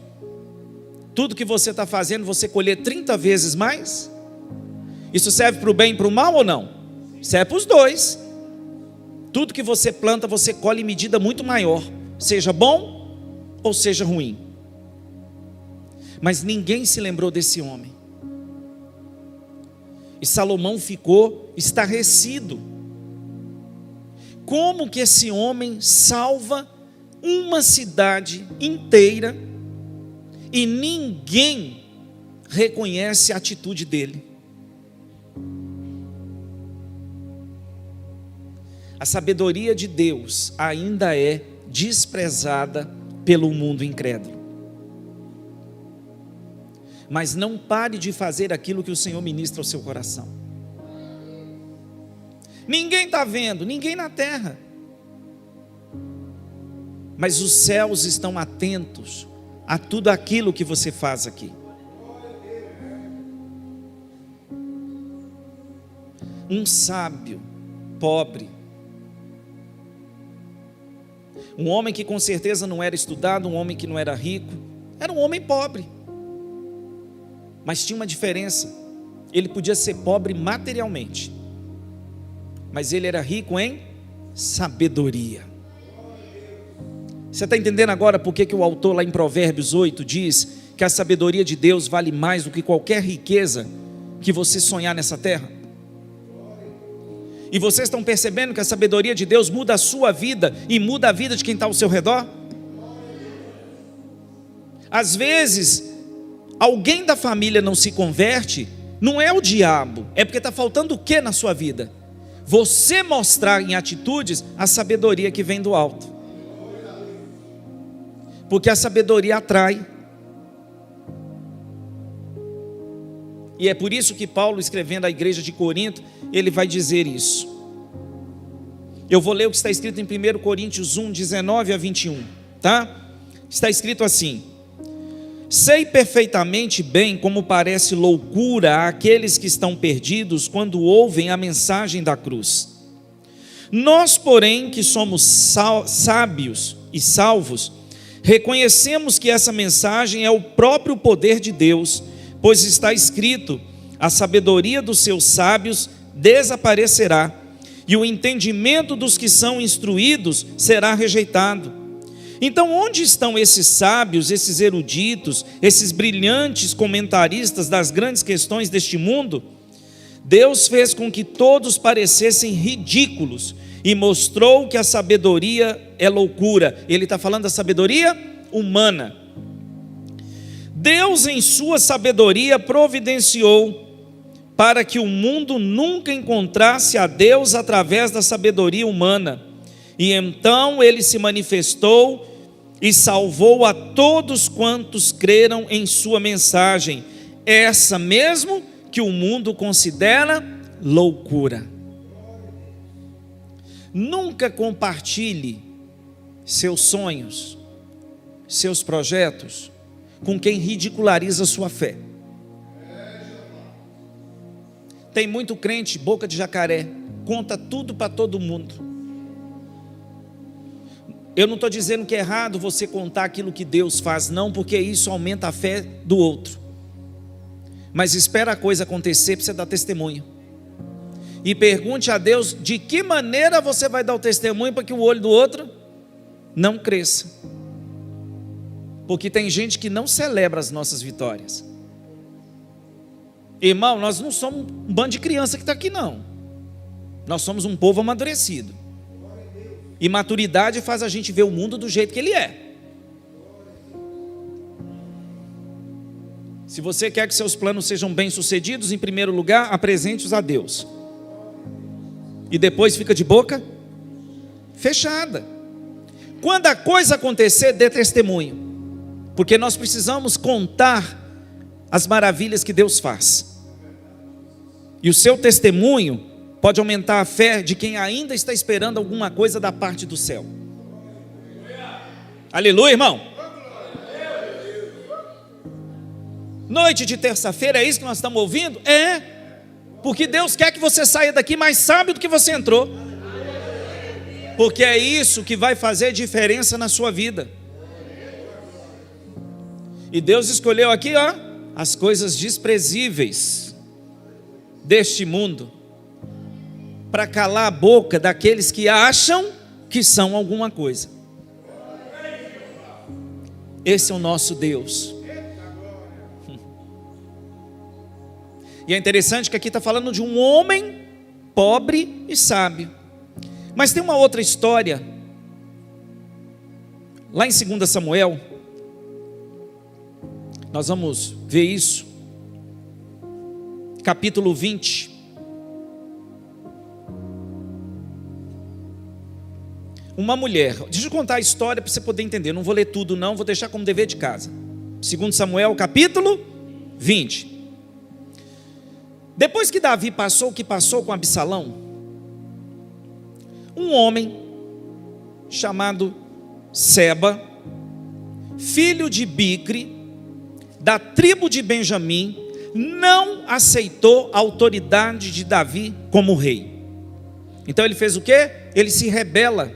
Tudo que você está fazendo, você colher 30 vezes mais? Isso serve para o bem e para o mal ou não? Serve para os dois. Tudo que você planta, você colhe em medida muito maior, seja bom ou seja ruim. Mas ninguém se lembrou desse homem. E Salomão ficou estarrecido. Como que esse homem salva uma cidade inteira e ninguém reconhece a atitude dele? A sabedoria de Deus ainda é desprezada pelo mundo incrédulo. Mas não pare de fazer aquilo que o Senhor ministra ao seu coração. Ninguém está vendo, ninguém na terra, mas os céus estão atentos a tudo aquilo que você faz aqui. um sábio pobre. Um homem que com certeza não era estudado, um homem que não era rico, era um homem pobre. Mas tinha uma diferença: ele podia ser pobre materialmente, mas ele era rico em sabedoria. Você está entendendo agora por que o autor lá em Provérbios 8 diz que a sabedoria de Deus vale mais do que qualquer riqueza que você sonhar nessa terra? E vocês estão percebendo que a sabedoria de Deus muda a sua vida e muda a vida de quem está ao seu redor? Às vezes, alguém da família não se converte, não é o diabo, é porque está faltando o que na sua vida? Você mostrar em atitudes a sabedoria que vem do alto. Porque a sabedoria atrai. E é por isso que Paulo, escrevendo à igreja de Corinto, ele vai dizer isso. Eu vou ler o que está escrito em 1 Coríntios 1, 19 a 21, tá? Está escrito assim: sei perfeitamente bem como parece loucura àqueles que estão perdidos quando ouvem a mensagem da cruz. Nós, porém, que somos sábios e salvos, reconhecemos que essa mensagem é o próprio poder de Deus, pois está escrito: a sabedoria dos seus sábios desaparecerá, e o entendimento dos que são instruídos será rejeitado. Então, onde estão esses sábios, esses eruditos, esses brilhantes comentaristas das grandes questões deste mundo? Deus fez com que todos parecessem ridículos e mostrou que a sabedoria é loucura. Ele está falando da sabedoria humana. Deus, em sua sabedoria, providenciou para que o mundo nunca encontrasse a Deus através da sabedoria humana. E então ele se manifestou e salvou a todos quantos creram em sua mensagem, essa mesmo que o mundo considera loucura. Nunca compartilhe seus sonhos, seus projetos com quem ridiculariza sua fé. Tem muito crente, boca de jacaré, conta tudo para todo mundo. Eu não estou dizendo que é errado você contar aquilo que Deus faz, não, porque isso aumenta a fé do outro. Mas espera a coisa acontecer para você dar testemunho. E pergunte a Deus de que maneira você vai dar o testemunho para que o olho do outro não cresça. Porque tem gente que não celebra as nossas vitórias. Irmão, nós não somos um bando de criança que está aqui, não. Nós somos um povo amadurecido. E maturidade faz a gente ver o mundo do jeito que ele é. Se você quer que seus planos sejam bem-sucedidos, em primeiro lugar, apresente-os a Deus. E depois fica de boca fechada. Quando a coisa acontecer, dê testemunho. Porque nós precisamos contar as maravilhas que Deus faz. E o seu testemunho pode aumentar a fé de quem ainda está esperando alguma coisa da parte do céu. Aleluia, irmão. Noite de terça-feira, é isso que nós estamos ouvindo? É, porque Deus quer que você saia daqui mais sábio do que você entrou. Porque é isso que vai fazer diferença na sua vida. E Deus escolheu aqui, ó, as coisas desprezíveis deste mundo, para calar a boca daqueles que acham que são alguma coisa. Esse é o nosso Deus. E é interessante que aqui está falando de um homem pobre e sábio. Mas tem uma outra história, lá em 2 Samuel, nós vamos ver isso, capítulo 20. Uma mulher, deixa eu contar a história para você poder entender, não vou ler tudo não, vou deixar como dever de casa. 2 Samuel, capítulo 20. Depois que Davi passou o que passou com Absalão, um homem chamado Seba, filho de Bicre, da tribo de Benjamim, não aceitou a autoridade de Davi como rei. Então ele fez o quê? Ele se rebela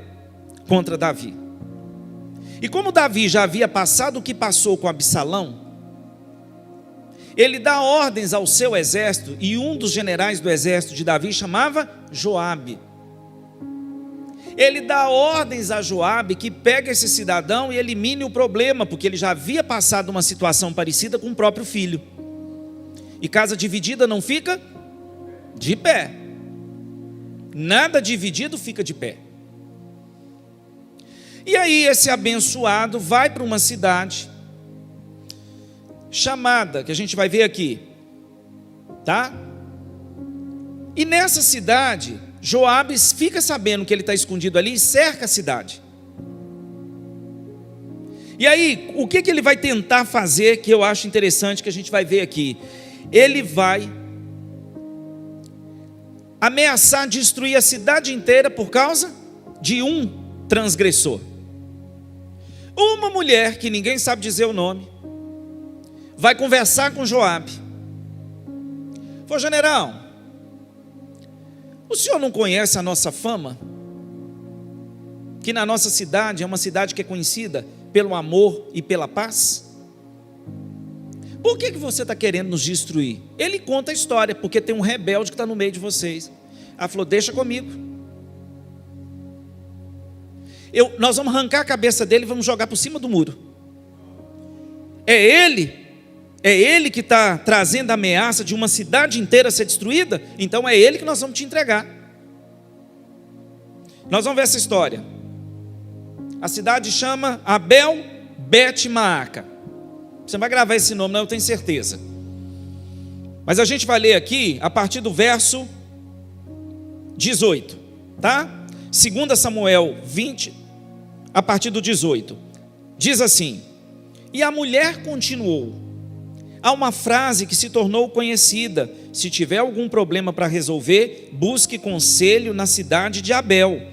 contra Davi. E como Davi já havia passado o que passou com Absalão, ele dá ordens ao seu exército, e um dos generais do exército de Davi chamava Joabe. Ele dá ordens a Joabe que pegue esse cidadão e elimine o problema, porque ele já havia passado uma situação parecida com o próprio filho. E casa dividida não fica de pé. Nada dividido fica de pé. E aí esse abençoado vai para uma cidade chamada, que a gente vai ver aqui, tá? E nessa cidade, Joabe fica sabendo que ele está escondido ali e cerca a cidade. E aí, o que ele vai tentar fazer, que eu acho interessante, que a gente vai ver aqui? Ele vai ameaçar destruir a cidade inteira por causa de um transgressor. Uma mulher, que ninguém sabe dizer o nome, vai conversar com Joabe. Falou: general, o senhor não conhece a nossa fama? Que na nossa cidade é uma cidade que é conhecida pelo amor e pela paz? Por que você está querendo nos destruir? Ele conta a história, porque tem um rebelde que está no meio de vocês. Ela falou: deixa comigo. Nós vamos arrancar a cabeça dele e vamos jogar por cima do muro. É ele que está trazendo a ameaça de uma cidade inteira ser destruída, então é ele que nós vamos te entregar. Nós vamos ver essa história. A cidade chama Abel Bet-Maaca. Você vai gravar esse nome, não, eu tenho certeza. Mas a gente vai ler aqui a partir do verso 18, tá? 2 Samuel 20, a partir do 18. Diz assim: e a mulher continuou. Há uma frase que se tornou conhecida: se tiver algum problema para resolver, busque conselho na cidade de Abel.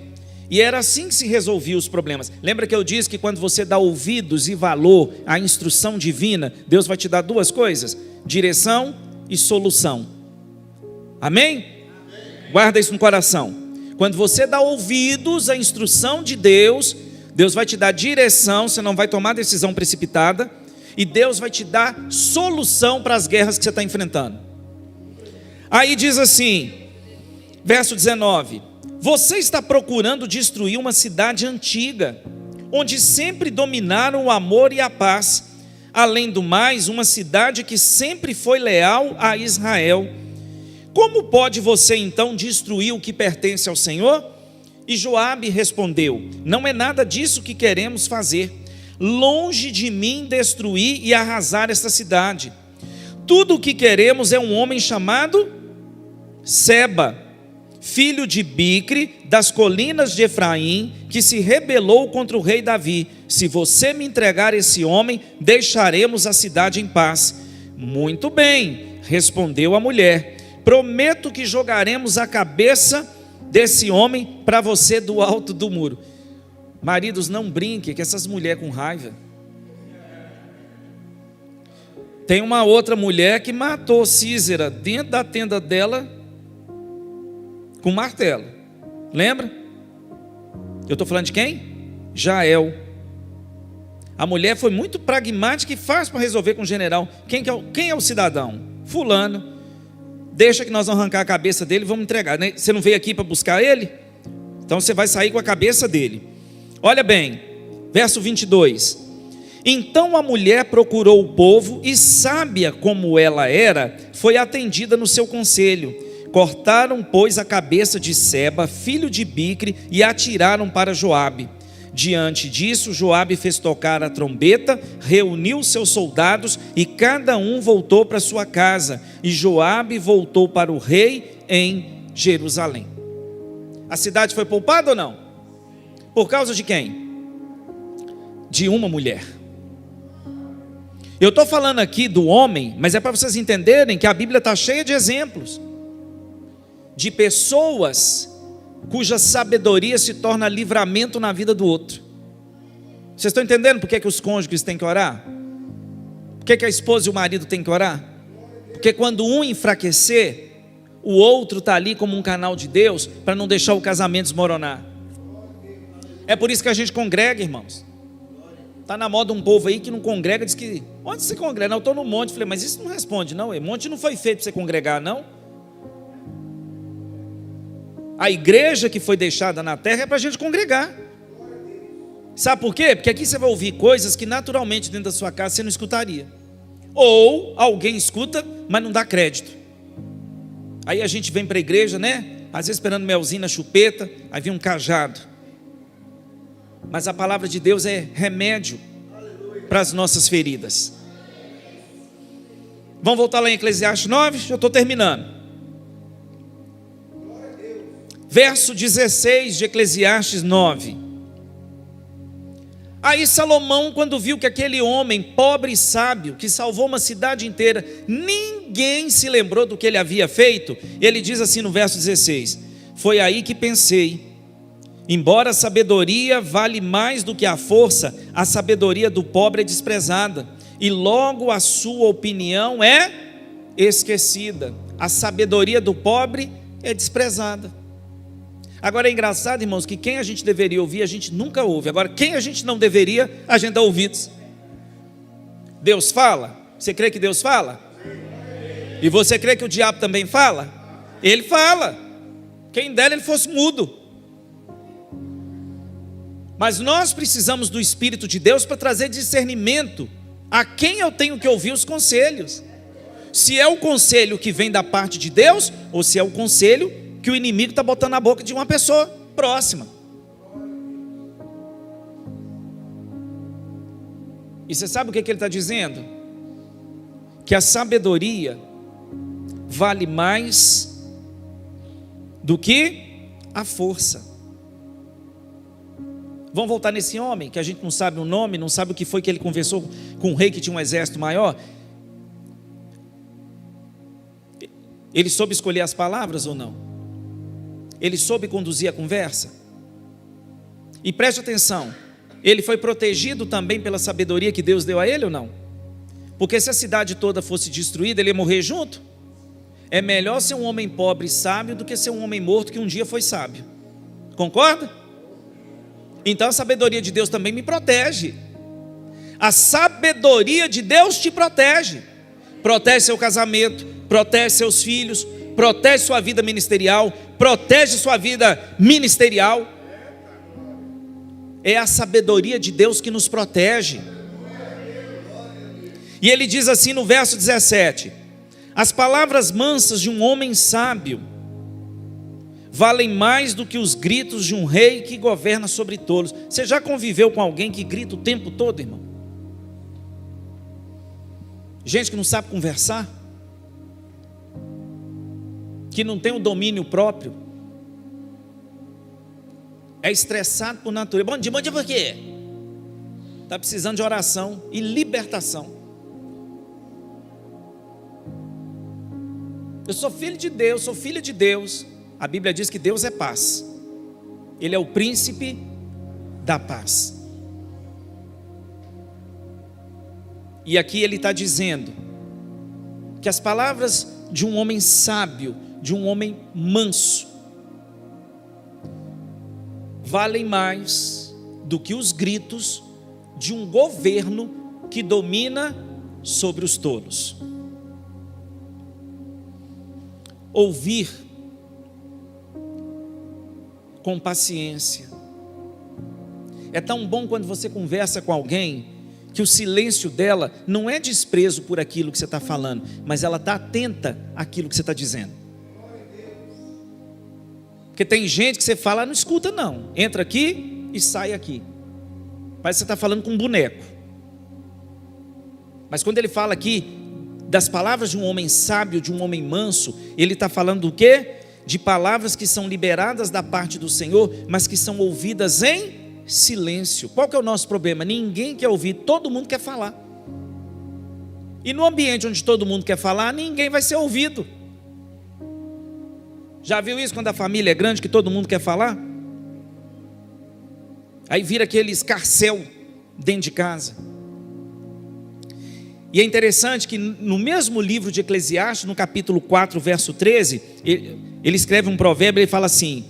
E era assim que se resolvia os problemas. Lembra que eu disse que quando você dá ouvidos e valor à instrução divina, Deus vai te dar duas coisas: direção e solução. Amém? Amém. Guarda isso no coração. Quando você dá ouvidos à instrução de Deus, Deus vai te dar direção, você não vai tomar decisão precipitada, e Deus vai te dar solução para as guerras que você está enfrentando. Aí diz assim, verso 19: você está procurando destruir uma cidade antiga, onde sempre dominaram o amor e a paz. Além do mais, uma cidade que sempre foi leal a Israel. Como pode você então destruir o que pertence ao Senhor? E Joabe respondeu: não é nada disso que queremos fazer. Longe de mim destruir e arrasar esta cidade. Tudo o que queremos é um homem chamado Seba, filho de Bicre, das colinas de Efraim, que se rebelou contra o rei Davi. Se você me entregar esse homem, deixaremos a cidade em paz. Muito bem, respondeu a mulher, prometo que jogaremos a cabeça desse homem para você do alto do muro. Maridos, não brinquem com essas mulheres com raiva. Tem uma outra mulher que matou Sísera dentro da tenda dela com martelo. Lembra? Eu estou falando de quem? Jael. A mulher foi muito pragmática e fácil para resolver com o general. Quem é o cidadão? Fulano. Deixa que nós vamos arrancar a cabeça dele e vamos entregar. Você não veio aqui para buscar ele? Então você vai sair com a cabeça dele. Olha bem, verso 22. Então a mulher procurou o povo e, sábia como ela era, foi atendida no seu conselho. Cortaram, pois, a cabeça de Seba, filho de Bicre, e atiraram para Joabe. Diante disso, Joabe fez tocar a trombeta, reuniu seus soldados e cada um voltou para sua casa. E Joabe voltou para o rei em Jerusalém. A cidade foi poupada ou não? Por causa de quem? De uma mulher. Eu estou falando aqui do homem, mas é para vocês entenderem que a Bíblia está cheia de exemplos de pessoas cuja sabedoria se torna livramento na vida do outro. Vocês estão entendendo por que os cônjuges têm que orar? Por que a esposa e o marido têm que orar? Porque quando um enfraquecer, o outro está ali como um canal de Deus para não deixar o casamento desmoronar. É por isso que a gente congrega, irmãos. Está na moda um povo aí que não congrega, diz que, onde você congrega? Não, eu estou no monte. Falei, mas isso não responde não, o monte não foi feito para você congregar não. A igreja que foi deixada na terra é para a gente congregar. Sabe por quê? Porque aqui você vai ouvir coisas que naturalmente dentro da sua casa você não escutaria. Ou alguém escuta, mas não dá crédito. Aí a gente vem para a igreja, né? Às vezes esperando melzinho na chupeta, aí vem um cajado. Mas a palavra de Deus é remédio para as nossas feridas. Vamos voltar lá em Eclesiastes 9, já estou terminando. Verso 16 de Eclesiastes 9. Aí Salomão, quando viu que aquele homem pobre e sábio, que salvou uma cidade inteira, ninguém se lembrou do que ele havia feito, ele diz assim no verso 16: foi aí que pensei, embora a sabedoria vale mais do que a força, a sabedoria do pobre é desprezada, e logo a sua opinião é esquecida. A sabedoria do pobre é desprezada. Agora é engraçado, irmãos, que quem a gente deveria ouvir, a gente nunca ouve. Agora, quem a gente não deveria, a gente dá ouvidos. Deus fala? Você crê que Deus fala? E você crê que o diabo também fala? Ele fala. Quem dera ele fosse mudo. Mas nós precisamos do Espírito de Deus para trazer discernimento a quem eu tenho que ouvir os conselhos. Se é o conselho que vem da parte de Deus, ou se é o conselho que o inimigo está botando na boca de uma pessoa próxima. E você sabe o que ele está dizendo? Que a sabedoria vale mais do que a força. Vamos voltar nesse homem, que a gente não sabe o nome, não sabe o que foi que ele conversou com um rei que tinha um exército maior. Ele soube escolher as palavras ou não? Ele soube conduzir a conversa? E preste atenção, ele foi protegido também pela sabedoria que Deus deu a ele ou não? Porque se a cidade toda fosse destruída, ele ia morrer junto. É melhor ser um homem pobre e sábio do que ser um homem morto que um dia foi sábio. Concorda? Então a sabedoria de Deus também me protege. A sabedoria de Deus te protege. Protege seu casamento, protege seus filhos, protege sua vida ministerial, protege sua vida ministerial. É a sabedoria de Deus que nos protege. E ele diz assim no verso 17: as palavras mansas de um homem sábio valem mais do que os gritos de um rei que governa sobre tolos. Você já conviveu com alguém que grita o tempo todo, irmão? Gente que não sabe conversar, que não tem o domínio próprio, é estressado por natureza. Bom dia por quê? Está precisando de oração e libertação. Eu sou filho de Deus, sou filha de Deus. A Bíblia diz que Deus é paz. Ele é o príncipe da paz. E aqui ele está dizendo que as palavras de um homem sábio, de um homem manso, valem mais do que os gritos de um governo que domina sobre os tolos. Ouvir com paciência. É tão bom quando você conversa com alguém que o silêncio dela não é desprezo por aquilo que você está falando, mas ela está atenta àquilo que você está dizendo. Porque tem gente que você fala, não escuta não, entra aqui e sai aqui, parece que você está falando com um boneco. Mas quando ele fala aqui das palavras de um homem sábio, de um homem manso, ele está falando do quê? De palavras que são liberadas da parte do Senhor, mas que são ouvidas em silêncio. Qual que é o nosso problema? Ninguém quer ouvir, todo mundo quer falar. E no ambiente onde todo mundo quer falar, ninguém vai ser ouvido. Já viu isso quando a família é grande, que todo mundo quer falar? Aí vira aquele escarcéu dentro de casa. E é interessante que no mesmo livro de Eclesiastes, no capítulo 4, verso 13, ele escreve um provérbio, ele fala assim: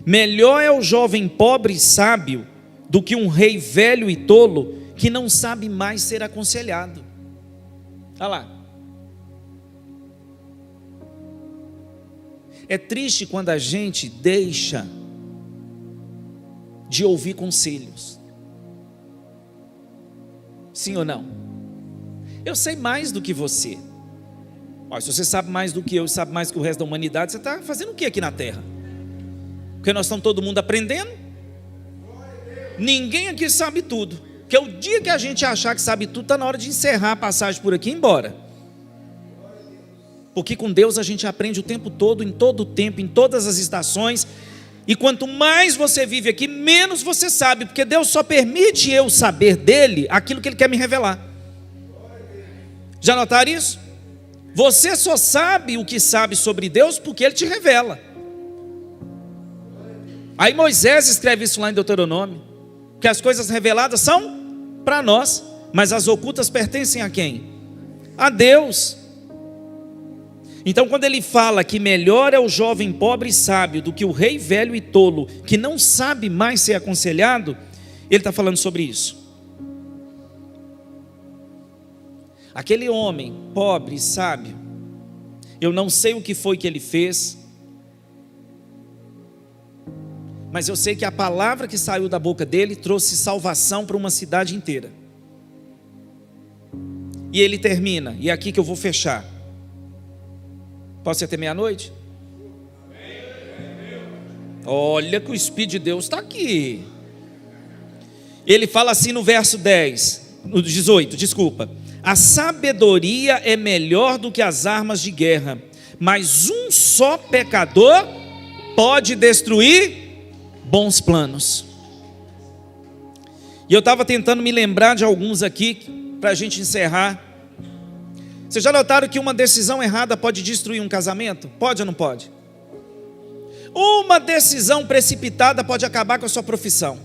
melhor é o jovem pobre e sábio do que um rei velho e tolo que não sabe mais ser aconselhado. Olha lá. É triste quando a gente deixa de ouvir conselhos. Sim ou não? Eu sei mais do que você. Olha, se você sabe mais do que eu, sabe mais que o resto da humanidade, você está fazendo o que aqui na terra? Porque nós estamos todo mundo aprendendo. Ninguém aqui sabe tudo. Porque o dia que a gente achar que sabe tudo, está na hora de encerrar a passagem por aqui e ir embora. Porque com Deus a gente aprende o tempo todo, em todo o tempo, em todas as estações. E quanto mais você vive aqui, menos você sabe. Porque Deus só permite eu saber dele aquilo que ele quer me revelar. Já notaram isso? Você só sabe o que sabe sobre Deus porque ele te revela. Aí Moisés escreve isso lá em Deuteronômio, que as coisas reveladas são para nós, mas as ocultas pertencem a quem? A Deus. Então quando ele fala que melhor é o jovem pobre e sábio do que o rei velho e tolo, que não sabe mais ser aconselhado, ele está falando sobre isso. Aquele homem pobre e sábio, eu não sei o que foi que ele fez, mas eu sei que a palavra que saiu da boca dele trouxe salvação para uma cidade inteira. E ele termina, e é aqui que eu vou fechar. Posso ir até meia-noite? Olha que o Espírito de Deus está aqui. Ele fala assim no verso 10, no 18, desculpa. A sabedoria é melhor do que as armas de guerra, mas um só pecador pode destruir bons planos. E eu estava tentando me lembrar de alguns aqui, para a gente encerrar. Vocês já notaram que uma decisão errada pode destruir um casamento? Pode ou não pode? Uma decisão precipitada pode acabar com a sua profissão.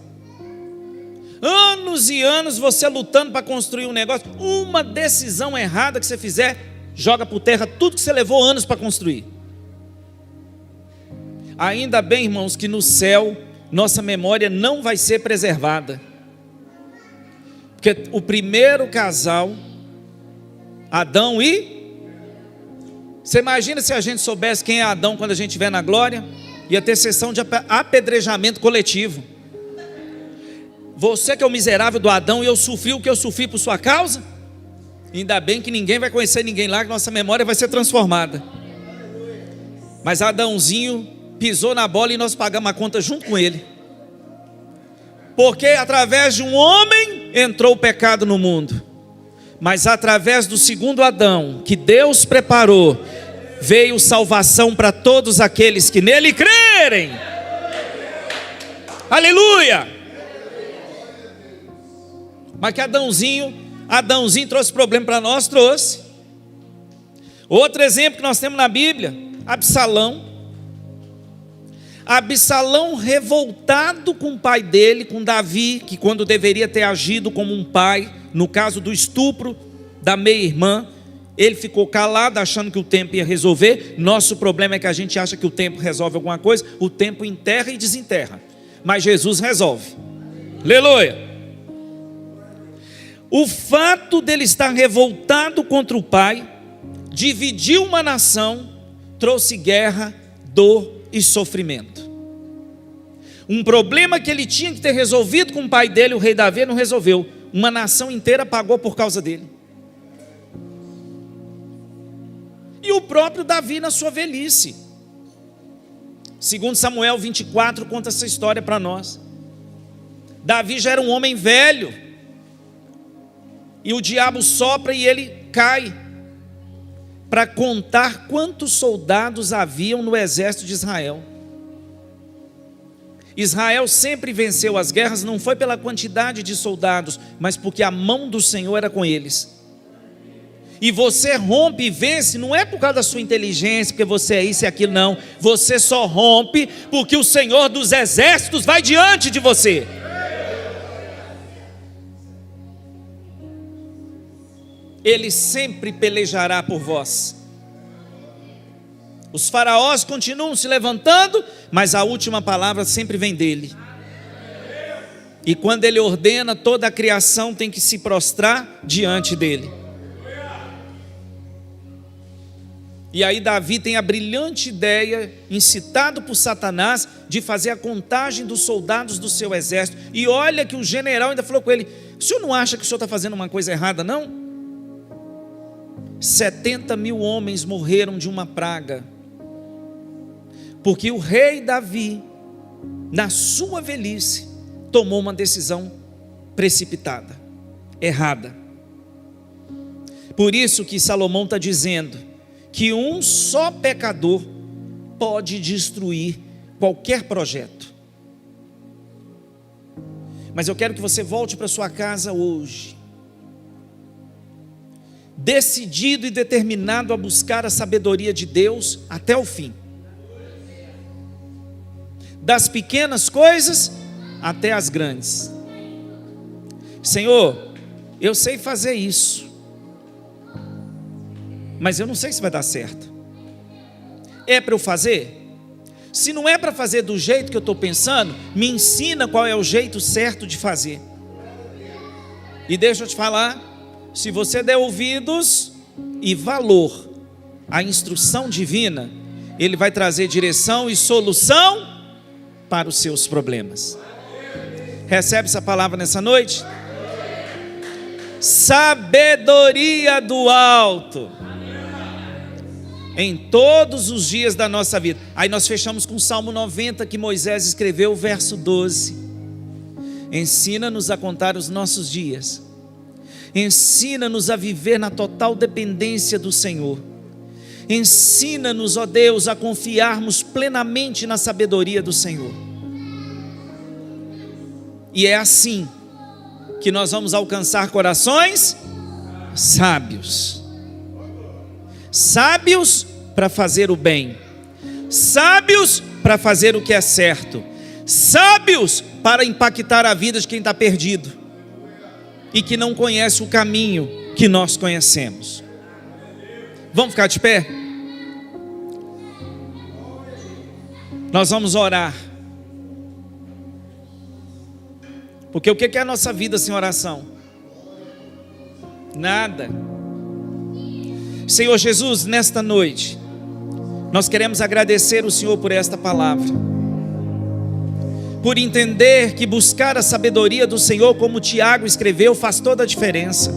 Anos e anos você lutando para construir um negócio, uma decisão errada que você fizer, joga por terra tudo que você levou anos para construir. Ainda bem, irmãos, que no céu nossa memória não vai ser preservada. Porque o primeiro casal, Adão e... Você imagina se a gente soubesse quem é Adão quando a gente estiver na glória? Ia ter sessão de apedrejamento coletivo. Você que é o miserável do Adão e eu sofri o que eu sofri por sua causa? Ainda bem que ninguém vai conhecer ninguém lá, que nossa memória vai ser transformada. Mas Adãozinho pisou na bola e nós pagamos a conta junto com ele. Porque através de um homem entrou o pecado no mundo. Mas através do segundo Adão, que Deus preparou, veio salvação para todos aqueles que nele crerem. Aleluia! Mas que Adãozinho trouxe problema para nós, trouxe. Outro exemplo que nós temos na Bíblia, Absalão. Absalão revoltado com o pai dele, com Davi, que quando deveria ter agido como um pai, no caso do estupro da meia-irmã, ele ficou calado, achando que o tempo ia resolver. Nosso problema é que a gente acha que o tempo resolve alguma coisa, o tempo enterra e desenterra, mas Jesus resolve. Aleluia! O fato dele estar revoltado contra o pai, dividiu uma nação, trouxe guerra, dor e sofrimento. Um problema que ele tinha que ter resolvido com o pai dele, o rei Davi, não resolveu. Uma nação inteira pagou por causa dele. E o próprio Davi na sua velhice. Segundo Samuel 24 conta essa história para nós. Davi já era um homem velho. E o diabo sopra e ele cai para contar quantos soldados haviam no exército de Israel. Israel sempre venceu as guerras, não foi pela quantidade de soldados, mas porque a mão do Senhor era com eles. E você rompe e vence, não é por causa da sua inteligência, porque você é isso e aquilo, não. Você só rompe porque o Senhor dos exércitos vai diante de você. Ele sempre pelejará por vós. Os faraós continuam se levantando, mas a última palavra sempre vem dele. E quando ele ordena, toda a criação tem que se prostrar diante dele. E aí Davi tem a brilhante ideia, incitado por Satanás, de fazer a contagem dos soldados do seu exército. E olha que o general ainda falou com ele: o senhor não acha que o senhor está fazendo uma coisa errada, não? 70.000 homens morreram de uma praga, porque o rei Davi, na sua velhice, tomou uma decisão precipitada, errada. Por isso que Salomão está dizendo que um só pecador pode destruir qualquer projeto. Mas eu quero que você volte para sua casa hoje, decidido e determinado a buscar a sabedoria de Deus até o fim, das pequenas coisas até as grandes. Senhor, eu sei fazer isso, mas eu não sei se vai dar certo. É para eu fazer? Se não é para fazer do jeito que eu estou pensando, me ensina qual é o jeito certo de fazer. E deixa eu te falar, se você der ouvidos e valor à instrução divina, Ele vai trazer direção e solução para os seus problemas. Recebe essa palavra nessa noite? Sabedoria do alto em todos os dias da nossa vida. Aí nós fechamos com o Salmo 90 que Moisés escreveu, verso 12. Ensina-nos a contar os nossos dias, ensina-nos a viver na total dependência do Senhor. Ensina-nos, ó Deus, a confiarmos plenamente na sabedoria do Senhor. E é assim que nós vamos alcançar corações sábios. Sábios para fazer o bem, sábios para fazer o que é certo, sábios para impactar a vida de quem está perdido e que não conhece o caminho que nós conhecemos. Vamos ficar de pé? Nós vamos orar. Porque o que é a nossa vida sem oração? Nada. Senhor Jesus, nesta noite, nós queremos agradecer o Senhor por esta palavra, por entender que buscar a sabedoria do Senhor, como Tiago escreveu, faz toda a diferença.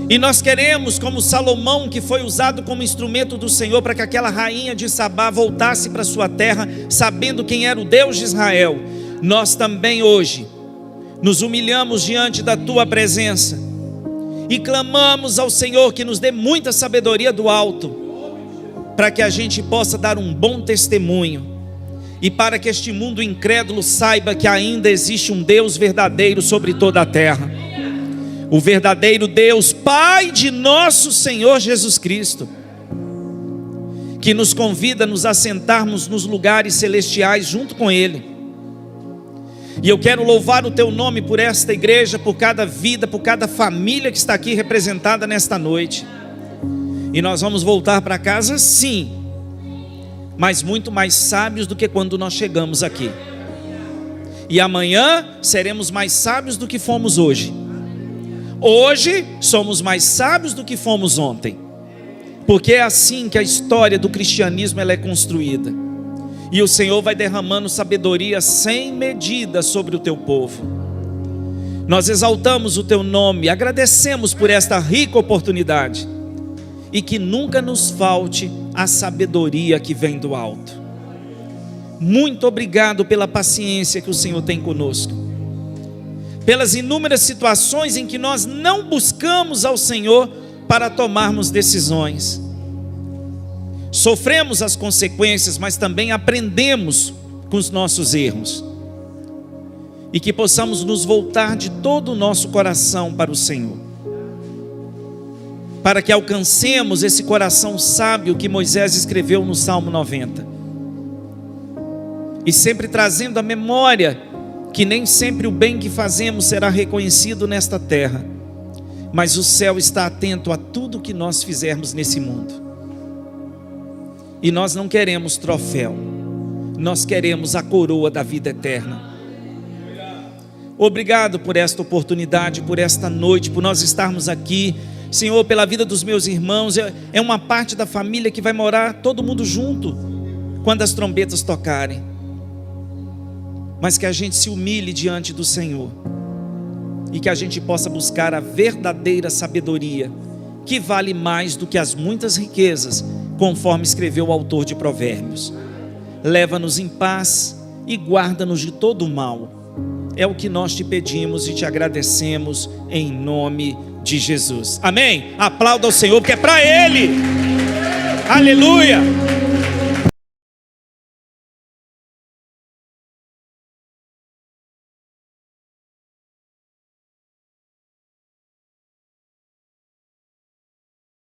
E nós queremos, como Salomão, que foi usado como instrumento do Senhor para que aquela rainha de Sabá voltasse para sua terra, sabendo quem era o Deus de Israel, nós também hoje nos humilhamos diante da tua presença e clamamos ao Senhor que nos dê muita sabedoria do alto, para que a gente possa dar um bom testemunho, e para que este mundo incrédulo saiba que ainda existe um Deus verdadeiro sobre toda a terra, o verdadeiro Deus, Pai de nosso Senhor Jesus Cristo, que nos convida a nos assentarmos nos lugares celestiais junto com Ele. E eu quero louvar o teu nome por esta igreja, por cada vida, por cada família que está aqui representada nesta noite. E nós vamos voltar para casa sim, mas muito mais sábios do que quando nós chegamos aqui. E amanhã seremos mais sábios do que fomos hoje. Hoje somos mais sábios do que fomos ontem, porque é assim que a história do cristianismo ela é construída. E o Senhor vai derramando sabedoria sem medida sobre o teu povo. Nós exaltamos o teu nome, agradecemos por esta rica oportunidade, e que nunca nos falte a sabedoria que vem do alto. Muito obrigado pela paciência que o Senhor tem conosco, pelas inúmeras situações em que nós não buscamos ao Senhor para tomarmos decisões. Sofremos as consequências, mas também aprendemos com os nossos erros. E que possamos nos voltar de todo o nosso coração para o Senhor, para que alcancemos esse coração sábio que Moisés escreveu no Salmo 90. E sempre trazendo à memória que nem sempre o bem que fazemos será reconhecido nesta terra, mas o céu está atento a tudo que nós fizermos nesse mundo. E nós não queremos troféu, nós queremos a coroa da vida eterna. Obrigado por esta oportunidade, por esta noite, por nós estarmos aqui, Senhor, pela vida dos meus irmãos. É uma parte da família que vai morar todo mundo junto quando as trombetas tocarem. Mas que a gente se humilhe diante do Senhor e que a gente possa buscar a verdadeira sabedoria, que vale mais do que as muitas riquezas, conforme escreveu o autor de Provérbios. Leva-nos em paz e guarda-nos de todo o mal. É o que nós te pedimos e te agradecemos em nome de Jesus. Amém? Aplauda ao Senhor, porque é para Ele. Aleluia.